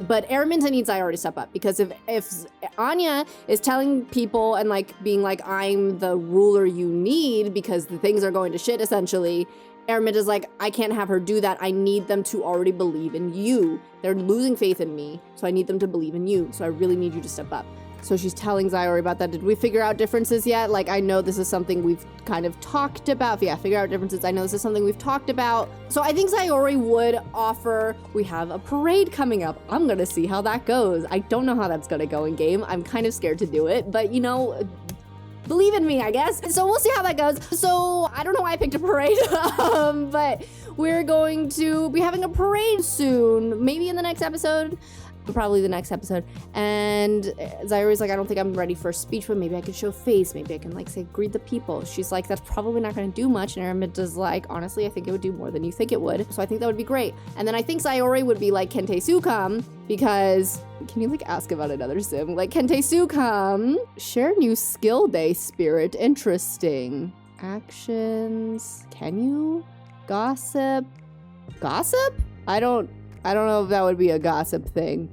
but Araminta needs Zaori to step up, because if Anya is telling people and like being like, I'm the ruler you need because the things are going to shit essentially, Araminta's like, I can't have her do that. I need them to already believe in you. They're losing faith in me, so I need them to believe in you. So I really need you to step up. So she's telling Zaori about that. Did we figure out differences yet? Like, I know this is something we've kind of talked about. Yeah, figure out differences. I know this is something we've talked about. So I think Zaori would offer, we have a parade coming up. I'm gonna see how that goes. I don't know how that's gonna go in game. I'm kind of scared to do it, but you know, believe in me, I guess. So we'll see how that goes. So I don't know why I picked a parade, but we're going to be having a parade soon, maybe in the next episode. probably the next episode. And Zaori's like, I don't think I'm ready for a speech, but maybe I could show face. Maybe I can like say, greet the people. She's like, that's probably not going to do much. And Araminta's like, honestly, I think it would do more than you think it would. So I think that would be great. And then I think Zaori would be like, can Tae-su come? Because, can you like ask about another sim? Like, can Tae-su come? Share new skill day spirit. Interesting. Actions. Can you? Gossip. Gossip? I don't know if that would be a gossip thing.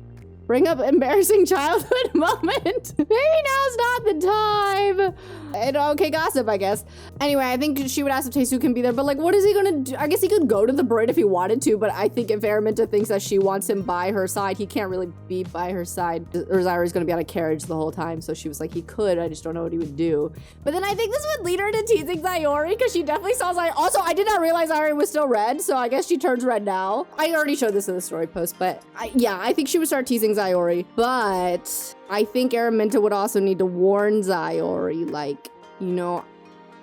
Bring up embarrassing childhood moment. Maybe now's not the time. And okay, gossip, I guess. Anyway, I think she would ask if Tae-su can be there, but like, what is he gonna do? I guess he could go to the parade if he wanted to, but I think if Araminta thinks that she wants him by her side, he can't really be by her side. Or Zaori's gonna be on a carriage the whole time, so she was like, he could, I just don't know what he would do. But then I think this would lead her to teasing Zaori, because she definitely saw Zaori. Also, I did not realize Zaori was still red, so I guess she turns red now. I already showed this in the story post, but I think she would start teasing Zaori, but I think Araminta would also need to warn Zaori, like, you know,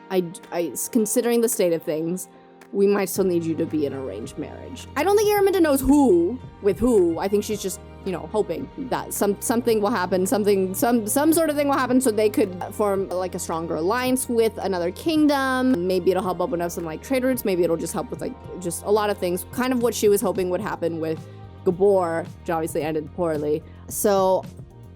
I considering the state of things, we might still need you to be in arranged marriage. I don't think Araminta knows who with who. I think she's just, you know, hoping that something will happen, some sort of thing will happen so they could form like a stronger alliance with another kingdom. Maybe it'll help open up some like trade routes. Maybe it'll just help with like just a lot of things. Kind of what she was hoping would happen with Gabor, which obviously ended poorly. So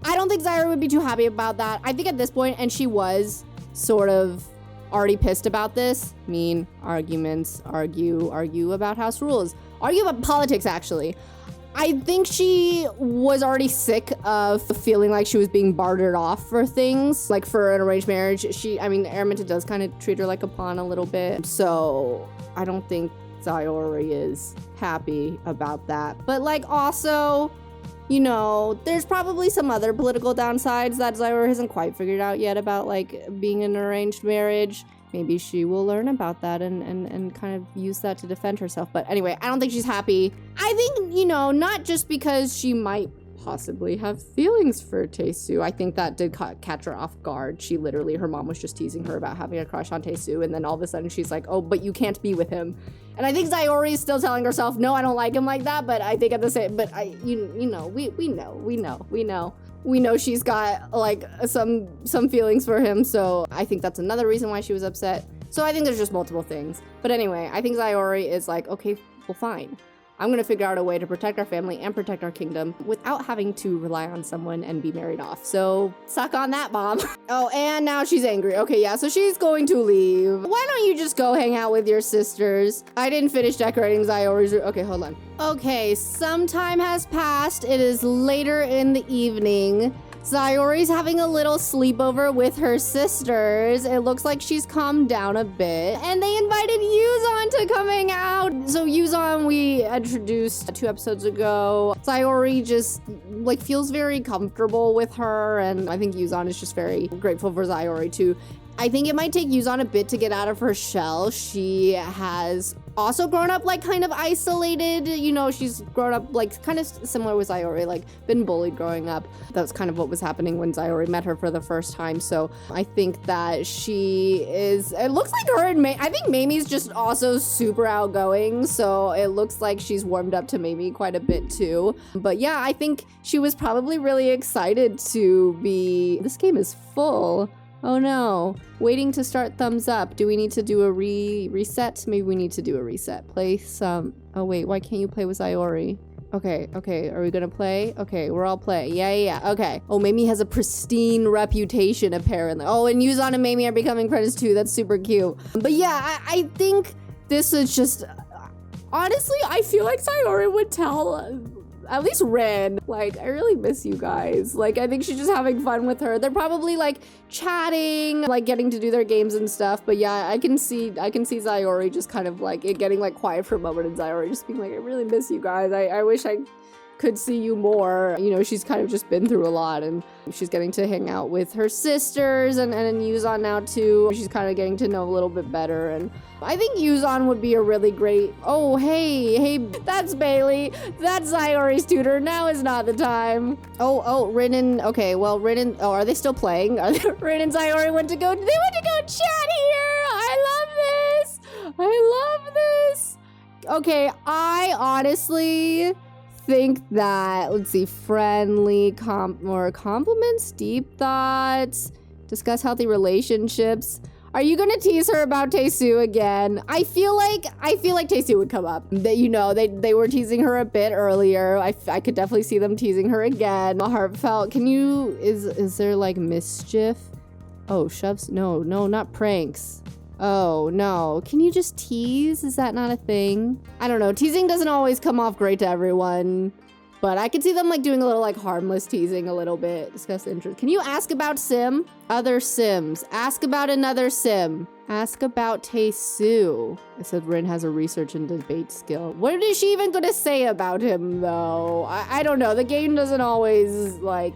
I don't think Zaori would be too happy about that. I think at this point, and she was sort of already pissed about this. Mean arguments, argue about house rules, argue about politics, actually. I think she was already sick of feeling like she was being bartered off for things, like for an arranged marriage. Araminta does kind of treat her like a pawn a little bit. So I don't think Zaori is happy about that. But like also, you know, there's probably some other political downsides that Zaori hasn't quite figured out yet about like being in an arranged marriage. Maybe she will learn about that and kind of use that to defend herself. But anyway, I don't think she's happy. I think, you know, not just because she might possibly have feelings for Tae-su. I think that did catch her off guard. She literally, her mom was just teasing her about having a crush on Tae-su, and then all of a sudden she's like, oh, but you can't be with him. And I think Zaori is still telling herself, no, I don't like him like that, but I think at the same, but we know she's got like some feelings for him, so I think that's another reason why she was upset. So I think there's just multiple things. But anyway, I think Zaori is like, okay, well, fine. I'm gonna figure out a way to protect our family and protect our kingdom without having to rely on someone and be married off. So suck on that, Mom. Oh, and now she's angry. Okay, yeah, so she's going to leave. Why don't you just go hang out with your sisters? I didn't finish decorating Zaori's room. Okay, hold on. Okay, some time has passed. It is later in the evening. Zaori's having a little sleepover with her sisters. It looks like she's calmed down a bit. And they invited Yuzan to come hang out. So Yuzan, we introduced 2 episodes ago. Zaori just like feels very comfortable with her. And I think Yuzan is just very grateful for Zaori too. I think it might take Yuzan a bit to get out of her shell. She has also grown up like kind of isolated. You know, she's grown up like kind of similar with Zaori, like been bullied growing up. That's kind of what was happening when Zaori met her for the first time. So I think that she is, it looks like her and I think Mamie's just also super outgoing. So it looks like she's warmed up to Mamie quite a bit too. But yeah, I think she was probably really excited to be, this game is full. Oh no, waiting to start thumbs up. Do we need to do a reset? Maybe we need to do a reset. Play some, oh wait, why can't you play with Zaori? Okay, are we gonna play? Okay, we're all play. Yeah, okay. Oh, Mamie has a pristine reputation apparently. Oh, and Yuzan and Mamie are becoming friends too. That's super cute. But yeah, I think this is just, honestly, I feel like Zaori would tell at least Rin, like, I really miss you guys. Like, I think she's just having fun with her. They're probably like chatting, like getting to do their games and stuff. But yeah, I can see Zaori just kind of like it getting like quiet for a moment, and Zaori just being like, I really miss you guys. I wish I could see you more. You know, she's kind of just been through a lot, and she's getting to hang out with her sisters and Yuzan now too. She's kind of getting to know a little bit better, and I think Yuzan would be a really great, oh, hey, that's Bailey. That's Zaori's tutor. Now is not the time. Oh, Rin and, okay, well, Rin and, oh, are they still playing? Rin and Zaori went to go chat here. I love this. Okay, I honestly think that, let's see, friendly, more compliments, deep thoughts, discuss healthy relationships. Are you gonna tease her about Tae-su again? I feel like Tae-su would come up. They were teasing her a bit earlier. I could definitely see them teasing her again. Heartfelt. Is there like mischief? Oh, shoves? No, not pranks. Oh, no. Can you just tease? Is that not a thing? I don't know. Teasing doesn't always come off great to everyone. But I could see them like doing a little like harmless teasing a little bit. Discuss interest. Can you ask about Sim? Other Sims. Ask about another Sim. Ask about Tae-su. I said Rin has a research and debate skill. What is she even gonna say about him though? I don't know. The game doesn't always like,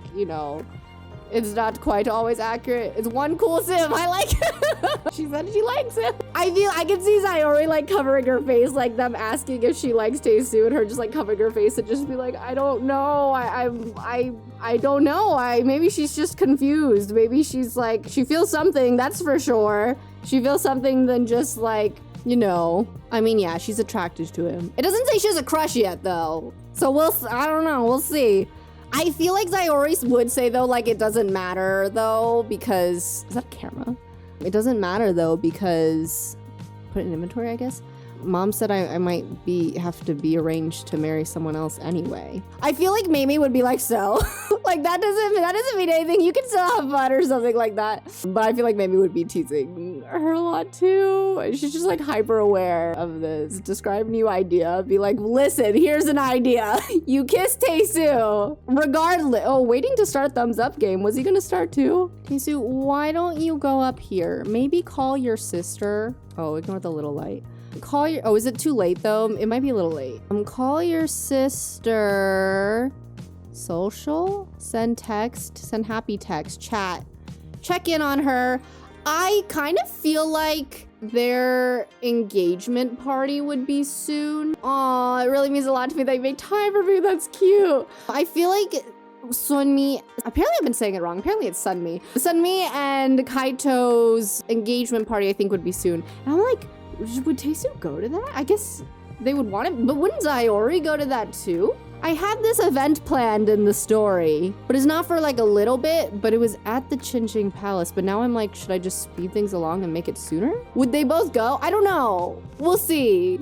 it's not quite always accurate. It's one cool Sim. I like it. She said she likes him. I can see Zaori like covering her face, like them asking if she likes Tae-su and her just like covering her face and just be like, I don't know. I don't know. Maybe she's just confused. Maybe she's like, she feels something, that's for sure. She feels something than just like, I mean, yeah, she's attracted to him. It doesn't say she has a crush yet though. So I don't know. We'll see. I feel like Zaori would say, though, like, it doesn't matter, though, because... Is that a camera? It doesn't matter, though, because... Put it in inventory, I guess? Mom said I might have to be arranged to marry someone else anyway. I feel like Mamie would be like, so? Like, that doesn't mean anything. You can still have fun or something like that. But I feel like Mamie would be teasing her a lot, too. She's just, like, hyper aware of this. Describe new idea. Be like, listen, here's an idea. You kiss Tae-su. Regardless. Oh, waiting to start thumbs up game. Was he gonna start, too? Tae-su, why don't you go up here? Maybe call your sister. Oh, ignore the little light. Oh, is it too late though? It might be a little late. Call your sister. Social? Send text. Send happy text. Chat. Check in on her. I kind of feel like their engagement party would be soon. Aw, it really means a lot to me that you make time for me. That's cute. I feel like Sunmi, apparently I've been saying it wrong. Apparently it's Sunmi. Sunmi and Kaito's engagement party I think would be soon. And I'm like, would Tae-su go to that? I guess they would want it, but wouldn't Zaori go to that too? I had this event planned in the story, but it's not for like a little bit, but it was at the Chinching Palace. But now I'm like, should I just speed things along and make it sooner? Would they both go? I don't know. We'll see.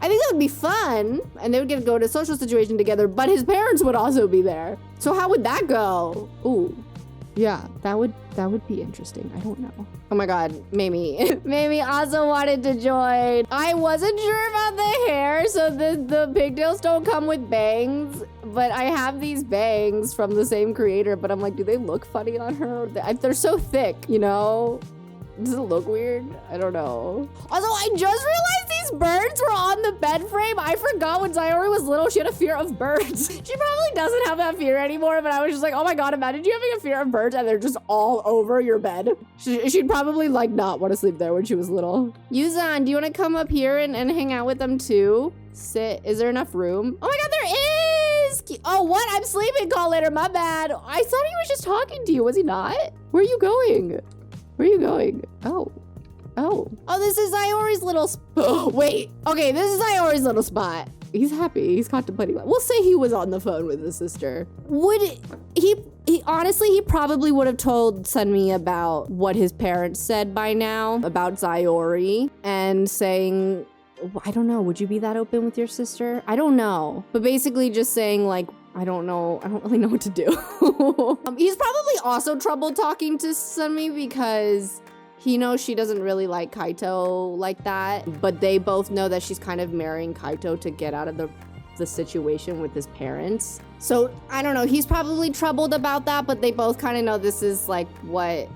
I think that would be fun. And they would get to go to a social situation together, but his parents would also be there. So how would that go? Ooh. Yeah, that would be interesting. I don't know. Oh my god, Mamie. Mamie also wanted to join. I wasn't sure about the hair, so the pigtails don't come with bangs, but I have these bangs from the same creator, but I'm like, do they look funny on her? They're so thick, Does it look weird? I don't know. Also, I just realized these birds were on the bed frame. I forgot when Zaori was little, she had a fear of birds. She probably doesn't have that fear anymore, but I was just like, oh my god, imagine you having a fear of birds and they're just all over your bed. She'd probably like not want to sleep there when she was little. Yuzan, do you want to come up here and hang out with them too? Sit. Is there enough room? Oh my god, there is! Oh, what? I'm sleeping, call later. My bad. I thought he was just talking to you. Was he not? Where are you going? Where are you going? Oh, this is Zaori's little wait. Okay, this is Zaori's little spot. He's happy. He's contemplating. We'll say he was on the phone with his sister. Honestly, he probably would have told Sunmi about what his parents said by now about Zaori and saying, I don't know, would you be that open with your sister? I don't know. But basically just saying like, I don't know. I don't really know what to do. He's probably also trouble talking to Sunmi because he knows she doesn't really like Kaito like that. But they both know that she's kind of marrying Kaito to get out of the situation with his parents. So I don't know. He's probably troubled about that, but they both kind of know this is like what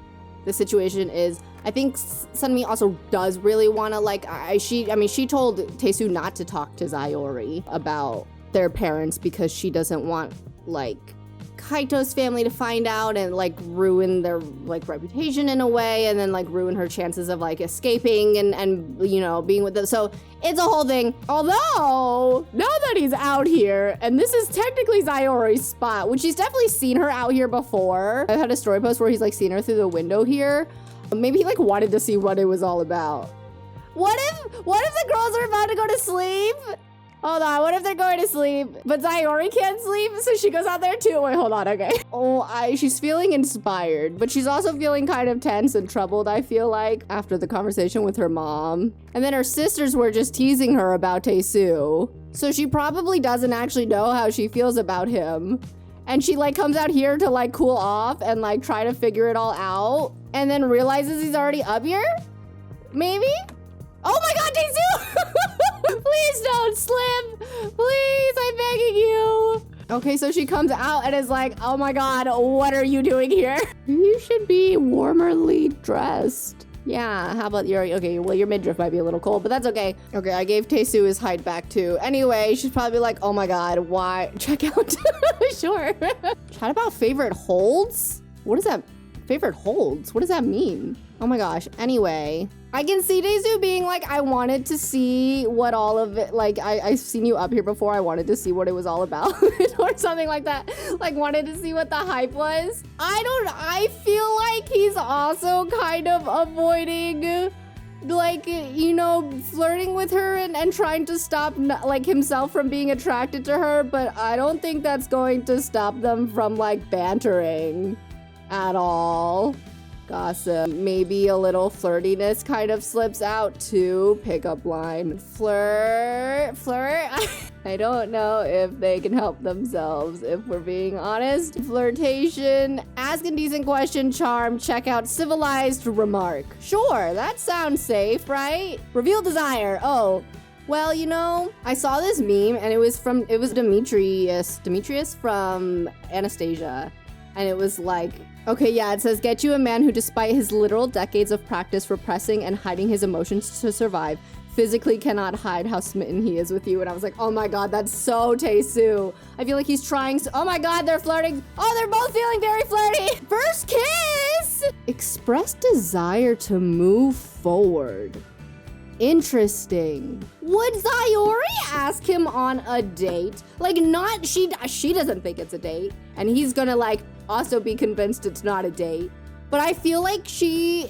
the situation is. I think Sunmi also does really want to like, she told Tae-su not to talk to Zaori about their parents because she doesn't want like Kaito's family to find out and like ruin their like reputation in a way and then like ruin her chances of like escaping and being with them. So it's a whole thing. Although now that he's out here and this is technically Zaori's spot, which he's definitely seen her out here before. I've had a story post where he's like seen her through the window here. Maybe he like wanted to see what it was all about. What if the girls are about to go to sleep Hold on, what if they're going to sleep? But Zaori can't sleep, so she goes out there too. Wait, hold on, okay. She's feeling inspired, but she's also feeling kind of tense and troubled, I feel like, after the conversation with her mom. And then her sisters were just teasing her about Tae-su. So she probably doesn't actually know how she feels about him. And she like comes out here to like cool off and like try to figure it all out. And then realizes he's already up here? Maybe? Oh my god, Tae-su! Please don't slip! Please, I'm begging you! Okay, so she comes out and is like, oh my god, what are you doing here? You should be warmerly dressed. Yeah, how about okay, well, your midriff might be a little cold, but that's okay. Okay, I gave Tae-su his hide back too. Anyway, she's probably like, oh my god, why? Check out. Sure. Chat about favorite holds? What is that? Favorite holds? What does that mean? Oh my gosh. Anyway, I can see Tae-su being like, I wanted to see what all of it, like, I've seen you up here before. I wanted to see what it was all about or something like that. Like, wanted to see what the hype was. I feel like he's also kind of avoiding, like, you know, flirting with her and trying to stop, like, himself from being attracted to her. But I don't think that's going to stop them from, like, bantering at all. Gossip. Maybe a little flirtiness kind of slips out too. Pickup line. Flirt. I don't know if they can help themselves, if we're being honest. Flirtation. Ask a decent question. Charm. Check out civilized remark. Sure, that sounds safe, right? Reveal desire. Oh. Well, you know, I saw this meme and it was Demetrius from Anastasia. And it was like, okay, yeah, it says, get you a man who, despite his literal decades of practice repressing and hiding his emotions to survive, physically cannot hide how smitten he is with you. And I was like, oh my god, that's so Tae-su. I feel like he's trying so— oh my god, they're flirting. Oh, they're both feeling very flirty. First kiss! Express desire to move forward. Interesting. Would Zaori ask him on a date? Like, not, she doesn't think it's a date. And he's gonna, like, also be convinced it's not a date. But I feel like she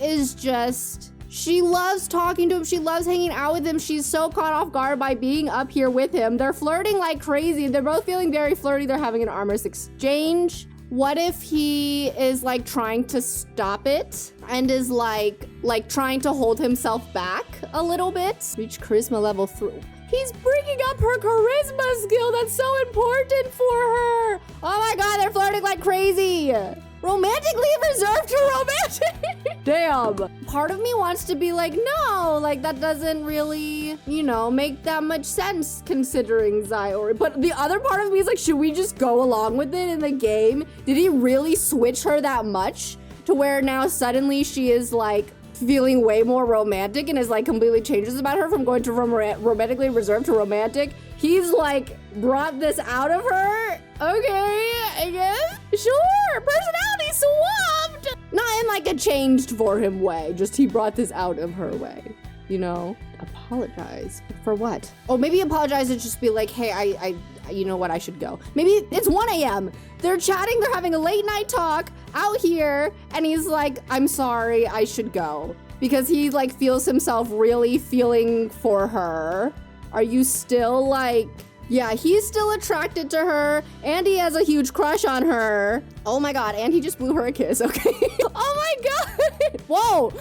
loves talking to him. She loves hanging out with him. She's so caught off guard by being up here with him. They're flirting like crazy. They're both feeling very flirty. They're having an armless exchange. What if he is like trying to stop it and is like trying to hold himself back a little bit? Reach charisma level 3. He's bringing up her charisma skill. That's so important for her. Oh my god, they're flirting like crazy. Romantically reserved to romantic. Damn. Part of me wants to be like, no, like that doesn't really, you know, make that much sense considering Zaori. But the other part of me is like, should we just go along with it in the game? Did he really switch her that much to where now suddenly she is like feeling way more romantic and is like completely changes about her from going to romantically reserved to romantic? He's like brought this out of her? Okay, I guess. Sure, personality swapped. Not in like a changed for him way, just he brought this out of her way, you know? Apologize. For what? Oh, maybe apologize and just be like, hey, I you know what, I should go. Maybe it's 1 a.m. They're chatting, they're having a late night talk out here, and he's like, I'm sorry, I should go. Because he like feels himself really feeling for her. Are you still like, yeah, he's still attracted to her, and he has a huge crush on her. Oh my god, and he just blew her a kiss, okay? Oh my god! Whoa!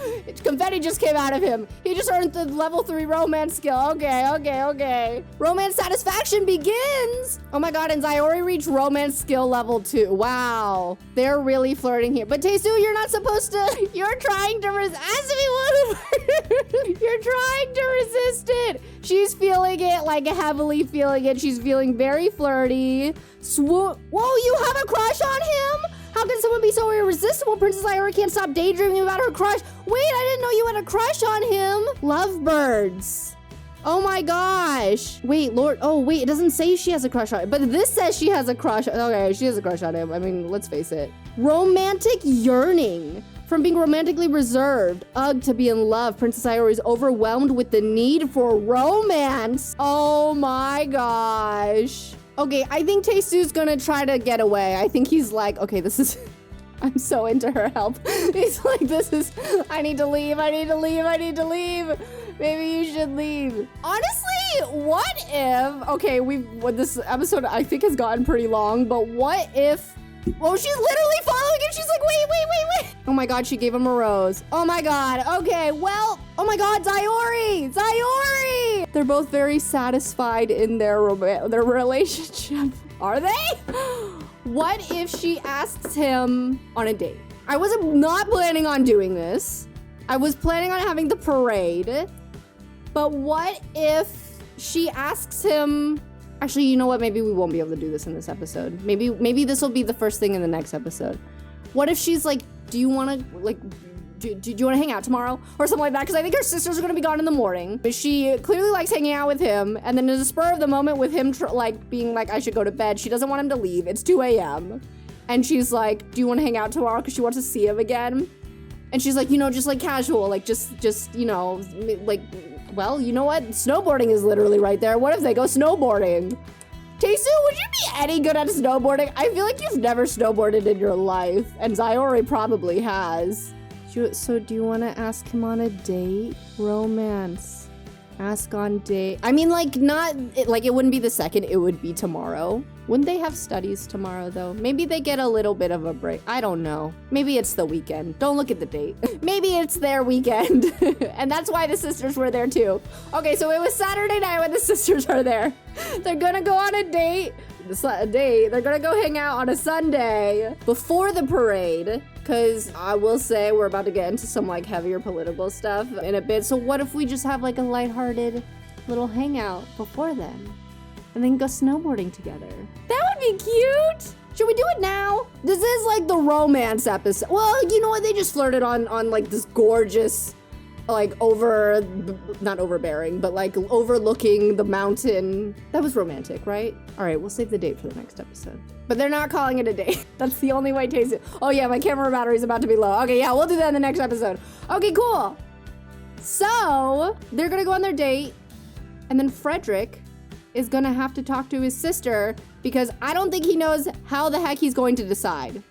Confetti just came out of him. He just earned the level 3 romance skill. Okay. Romance satisfaction begins! Oh my god, and Zaori reached romance skill level 2. Wow. They're really flirting here. But Tae-su, you're not supposed to— you're trying to resist— you're trying to resist it! She's feeling it, like heavily feeling it. She's feeling very flirty. Whoa, you have a crush on him? How can someone be so irresistible? Princess Zaori can't stop daydreaming about her crush. Wait, I didn't know you had a crush on him. Lovebirds. Oh my gosh. Wait, Lord. Oh, wait, it doesn't say she has a crush on him. But this says she has a crush. Okay, she has a crush on him. I mean, let's face it. Romantic yearning. From being romantically reserved, ugh, to be in love, Princess Zaori is overwhelmed with the need for romance. Oh my gosh. Okay, I think Tae-su's gonna try to get away. I think he's like, okay, this is— I'm so into her help. He's like, I need to leave. Maybe you should leave. Honestly, what if, okay, this episode I think has gotten pretty long, but what if, oh, she's literally following him. She's like, wait. Oh my God, she gave him a rose. Oh my God, okay, well, oh my God, Zaori! They're both very satisfied in their relationship. Are they? What if she asks him on a date? I was not planning on doing this. I was planning on having the parade. But what if she asks him... Actually, you know what? Maybe we won't be able to do this in this episode. Maybe this will be the first thing in the next episode. What if she's like, do you want to, like... Do you want to hang out tomorrow? Or something like that, because I think her sisters are going to be gone in the morning. But she clearly likes hanging out with him, and then in the spur of the moment with him being like, I should go to bed, she doesn't want him to leave. It's 2 a.m. And she's like, do you want to hang out tomorrow? Because she wants to see him again. And she's like, just like casual, like just, like, well, you know what? Snowboarding is literally right there. What if they go snowboarding? Tae-su, would you be any good at snowboarding? I feel like you've never snowboarded in your life, and Zaori probably has. So do you want to ask him on a date? Romance. Ask on date. I mean, like, it wouldn't be the second, it would be tomorrow. Wouldn't they have studies tomorrow, though? Maybe they get a little bit of a break. I don't know. Maybe it's the weekend. Don't look at the date. Maybe it's their weekend. And that's why the sisters were there, too. Okay, so it was Saturday night when the sisters are there. They're gonna go on a date. They're gonna go hang out on a Sunday before the parade. Because I will say we're about to get into some like heavier political stuff in a bit. So what if we just have like a lighthearted little hangout before then? And then go snowboarding together. That would be cute. Should we do it now? This is like the romance episode. Well, you know what? They just flirted on like this gorgeous, like not overbearing, but like overlooking the mountain. That was romantic, right? All right, we'll save the date for the next episode. But they're not calling it a date. That's the only way Tae-su. Oh yeah, my camera battery's about to be low. Okay, yeah, we'll do that in the next episode. Okay, cool. So they're gonna go on their date, and then Frederick is gonna have to talk to his sister because I don't think he knows how the heck he's going to decide.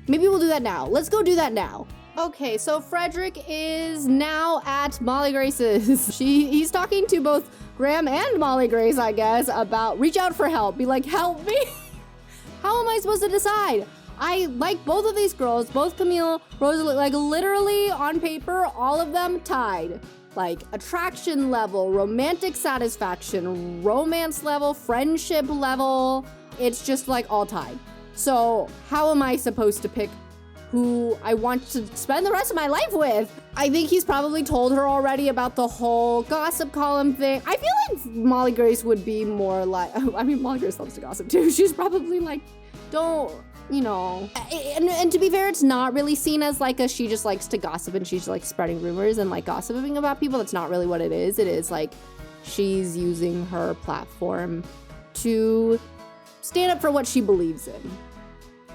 Maybe we'll do that now. Let's go do that now. Okay, so Frederick is now at Molly Grace's. He's talking to both Graham and Molly Grace, I guess, about reach out for help. Be like, help me. How am I supposed to decide? I like both of these girls, both Camille, Rosalie, like literally on paper, all of them tied. Like attraction level, romantic satisfaction, romance level, friendship level. It's just like all tied. So how am I supposed to pick who I want to spend the rest of my life with? I think he's probably told her already about the whole gossip column thing. I feel like Molly Grace would be more like, I mean, Molly Grace loves to gossip too. She's probably like, don't, and to be fair, it's not really seen as like she just likes to gossip and she's like spreading rumors and like gossiping about people. That's not really what it is. It is like she's using her platform to stand up for what she believes in.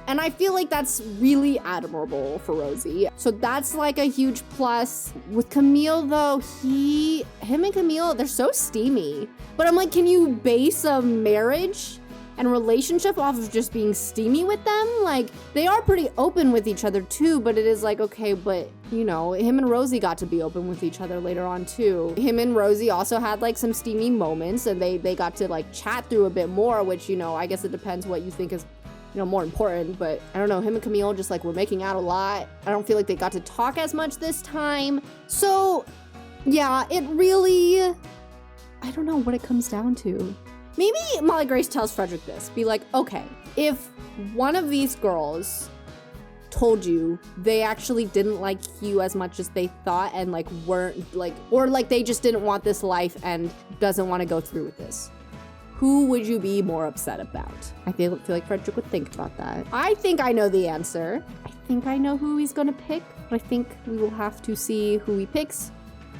And I feel like that's really admirable for Rosie. So that's like a huge plus. With Camille though, him and Camille, they're so steamy. But I'm like, can you base a marriage and relationship off of just being steamy with them? Like, they are pretty open with each other too, but it is like, okay, but him and Rosie got to be open with each other later on too. Him and Rosie also had like some steamy moments and they got to like chat through a bit more, which, I guess it depends what you think is more important, but I don't know, him and Camille just like were making out a lot. I don't feel like they got to talk as much this time. So yeah, it really, I don't know what it comes down to. Maybe Molly Grace tells Frederick this, be like, okay, if one of these girls told you they actually didn't like you as much as they thought and like weren't like, or like they just didn't want this life and doesn't want to go through with this, who would you be more upset about? I feel like Frederick would think about that. I think I know the answer. I think I know who he's gonna pick, but I think we will have to see who he picks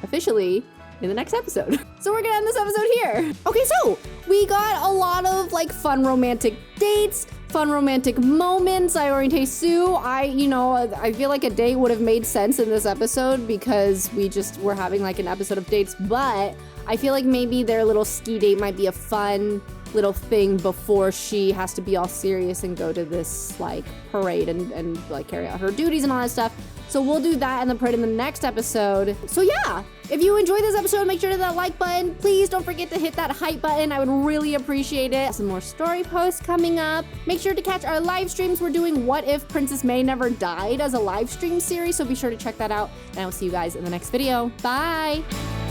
officially in the next episode. So we're gonna end this episode here. Okay, so we got a lot of like fun romantic dates, fun romantic moments. Zaori and Tae-su. I feel like a date would have made sense in this episode because we just were having like an episode of dates, but I feel like maybe their little ski date might be a fun little thing before she has to be all serious and go to this like parade and like carry out her duties and all that stuff. So we'll do that and the parade in the next episode. So yeah, if you enjoyed this episode, make sure to hit that like button. Please don't forget to hit that hype button. I would really appreciate it. Some more story posts coming up. Make sure to catch our live streams. We're doing What If Princess May Never Died as a live stream series, so be sure to check that out. And I will see you guys in the next video. Bye!